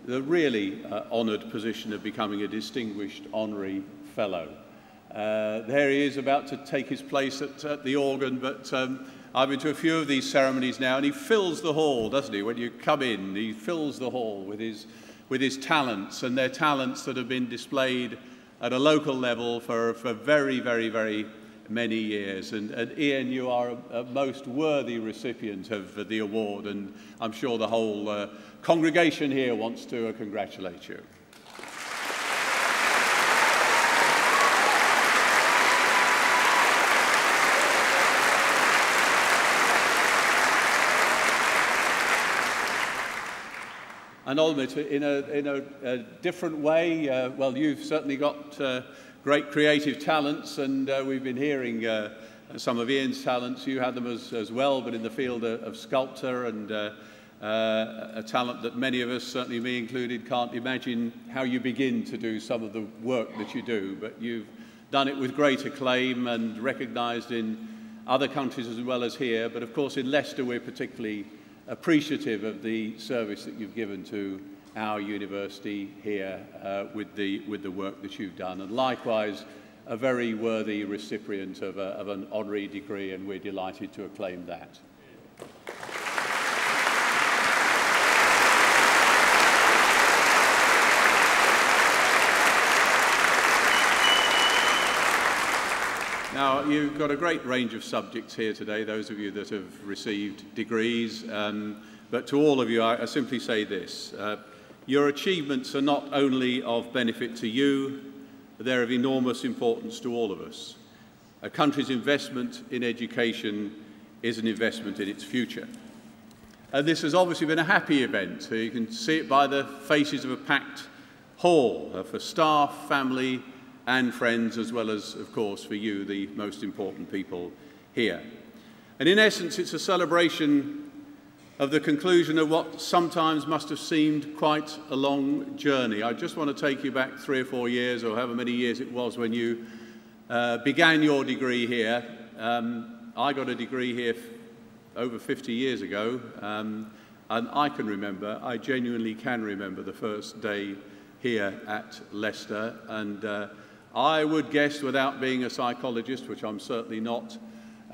really honoured position of becoming a distinguished honorary fellow. There he is about to take his place at the organ, but I've been to a few of these ceremonies now, and he fills the hall, doesn't he? When you come in, he fills the hall with his talents, and they're talents that have been displayed at a local level for very, very, very many years. And Ian, you are a most worthy recipient of the award, and I'm sure the whole congregation here wants to congratulate you. And Almuth, in a different way, well, you've certainly got great creative talents, and we've been hearing some of Ian's talents. You had them as well, but in the field of sculpture, and a talent that many of us, certainly me included, can't imagine how you begin to do some of the work that you do. But you've done it with great acclaim and recognised in other countries as well as here. But of course in Leicester we're particularly appreciative of the service that you've given to our university here with the work that you've done, and likewise a very worthy recipient of an honorary degree, and we're delighted to acclaim that. Now, you've got a great range of subjects here today, those of you that have received degrees, but to all of you I simply say this. Your achievements are not only of benefit to you, but they're of enormous importance to all of us. A country's investment in education is an investment in its future. And this has obviously been a happy event. You can see it by the faces of a packed hall for staff, family, and friends, as well as, of course, for you, the most important people here. And in essence, it's a celebration of the conclusion of what sometimes must have seemed quite a long journey. I just want to take you back 3 or 4 years, or however many years it was when you began your degree here. I got a degree here over 50 years ago, and I genuinely can remember the first day here at Leicester, and I would guess, without being a psychologist, which I'm certainly not,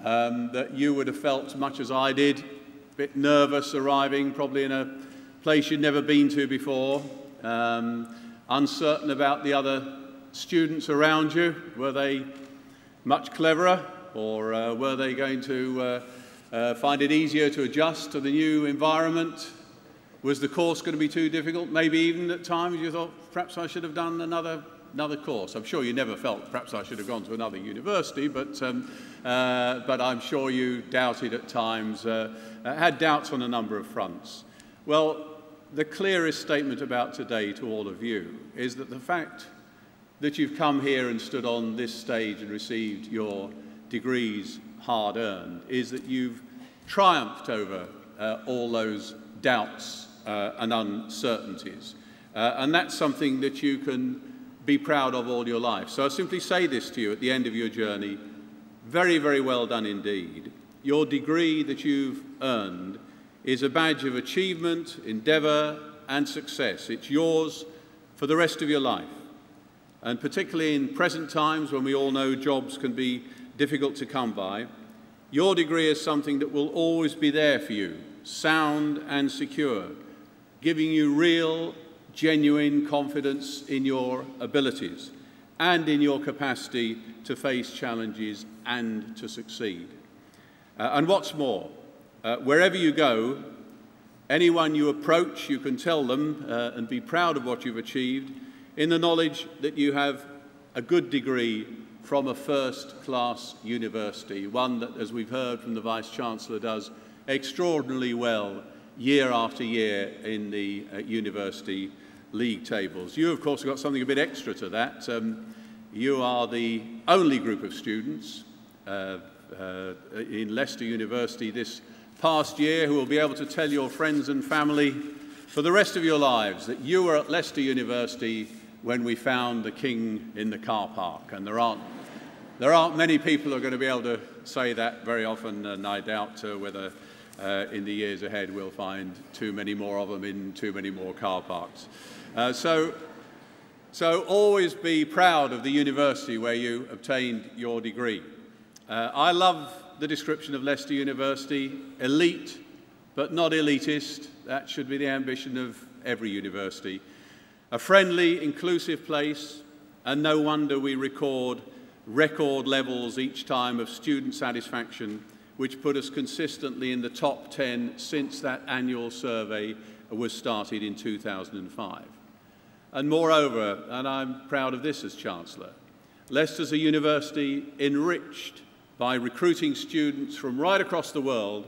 that you would have felt much as I did, a bit nervous arriving, probably in a place you'd never been to before, uncertain about the other students around you. Were they much cleverer, or were they going to find it easier to adjust to the new environment? Was the course going to be too difficult? Maybe even at times you thought, perhaps I should have done another course. I'm sure you never felt perhaps I should have gone to another university, but I'm sure you doubted at times, had doubts on a number of fronts. Well, the clearest statement about today to all of you is that the fact that you've come here and stood on this stage and received your degrees hard-earned is that you've triumphed over all those doubts and uncertainties. And that's something that you can be proud of all your life. So I simply say this to you at the end of your journey: very, very well done indeed. Your degree that you've earned is a badge of achievement, endeavour and success. It's yours for the rest of your life. And particularly in present times when we all know jobs can be difficult to come by, your degree is something that will always be there for you, sound and secure, giving you real, genuine confidence in your abilities and in your capacity to face challenges and to succeed. And what's more, wherever you go, anyone you approach, you can tell them and be proud of what you've achieved in the knowledge that you have a good degree from a first-class university, one that, as we've heard from the Vice-Chancellor, does extraordinarily well year after year in the university league tables. You, of course, have got something a bit extra to that. You are the only group of students in Leicester University this past year who will be able to tell your friends and family for the rest of your lives that you were at Leicester University when we found the king in the car park. And there aren't many people who are going to be able to say that very often, and I doubt whether in the years ahead we'll find too many more of them in too many more car parks. So always be proud of the university where you obtained your degree. I love the description of Leicester University: elite, but not elitist. That should be the ambition of every university. A friendly, inclusive place, and no wonder we record levels each time of student satisfaction, which put us consistently in the top 10 since that annual survey was started in 2005. And moreover, and I'm proud of this as Chancellor, Leicester's a university enriched by recruiting students from right across the world,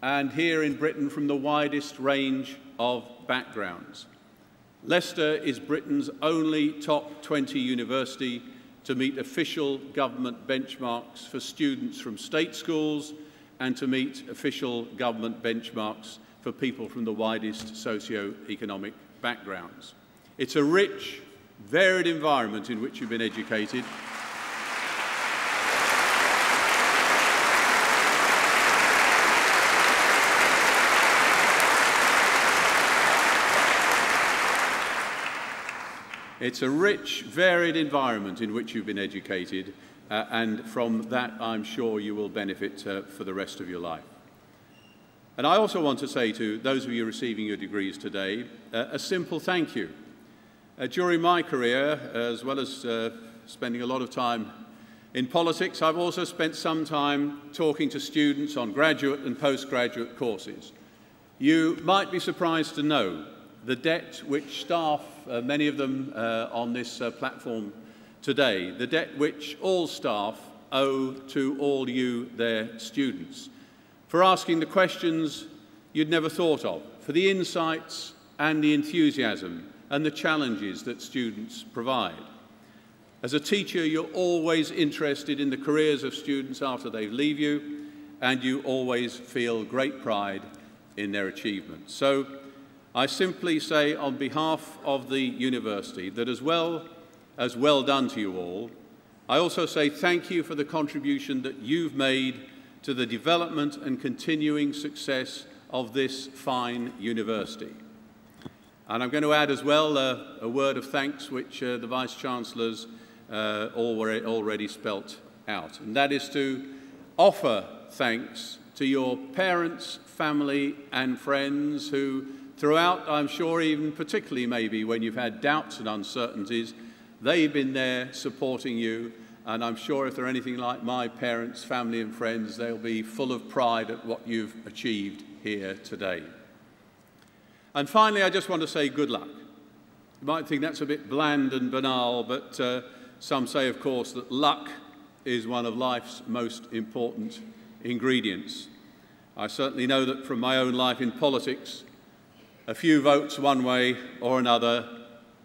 and here in Britain from the widest range of backgrounds. Leicester is Britain's only top 20 university to meet official government benchmarks for students from state schools and to meet official government benchmarks for people from the widest socio-economic backgrounds. It's a rich, varied environment in which you've been educated. It's a rich, varied environment in which you've been educated, and from that I'm sure you will benefit for the rest of your life. And I also want to say to those of you receiving your degrees today, a simple thank you. During my career, as well as spending a lot of time in politics, I've also spent some time talking to students on graduate and postgraduate courses. You might be surprised to know the debt which staff, many of them on this platform today, the debt which all staff owe to all you, their students, for asking the questions you'd never thought of, for the insights and the enthusiasm and the challenges that students provide. As a teacher, you're always interested in the careers of students after they leave you, and you always feel great pride in their achievements. So I simply say on behalf of the university that as well done to you all, I also say thank you for the contribution that you've made to the development and continuing success of this fine university. And I'm going to add as well a word of thanks which the Vice-Chancellor's already spelt out, and that is to offer thanks to your parents, family and friends who throughout, I'm sure even particularly maybe when you've had doubts and uncertainties, they've been there supporting you, and I'm sure if they're anything like my parents, family and friends, they'll be full of pride at what you've achieved here today. And finally, I just want to say good luck. You might think that's a bit bland and banal, but some say, of course, that luck is one of life's most important ingredients. I certainly know that from my own life in politics, a few votes one way or another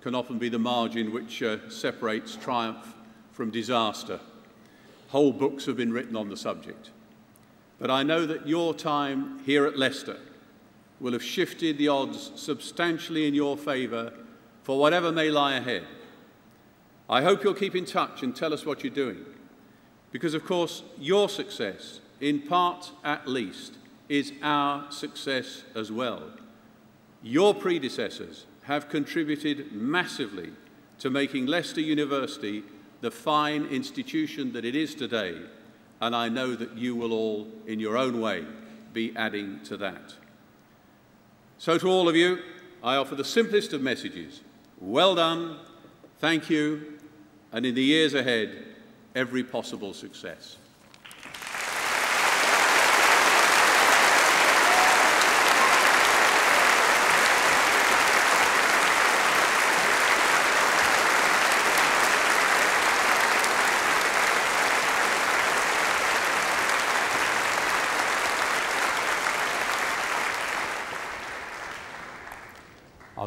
can often be the margin which separates triumph from disaster. Whole books have been written on the subject. But I know that your time here at Leicester will have shifted the odds substantially in your favour for whatever may lie ahead. I hope you'll keep in touch and tell us what you're doing, because of course your success, in part at least, is our success as well. Your predecessors have contributed massively to making Leicester University the fine institution that it is today, and I know that you will all, in your own way, be adding to that. So to all of you, I offer the simplest of messages. Well done, thank you, and in the years ahead, every possible success.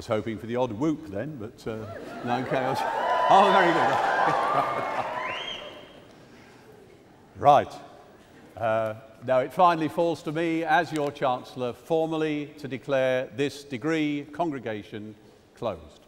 was hoping for the odd whoop then, but no chaos. Oh, very good. Right. Now it finally falls to me, as your Chancellor, formally to declare this degree congregation closed.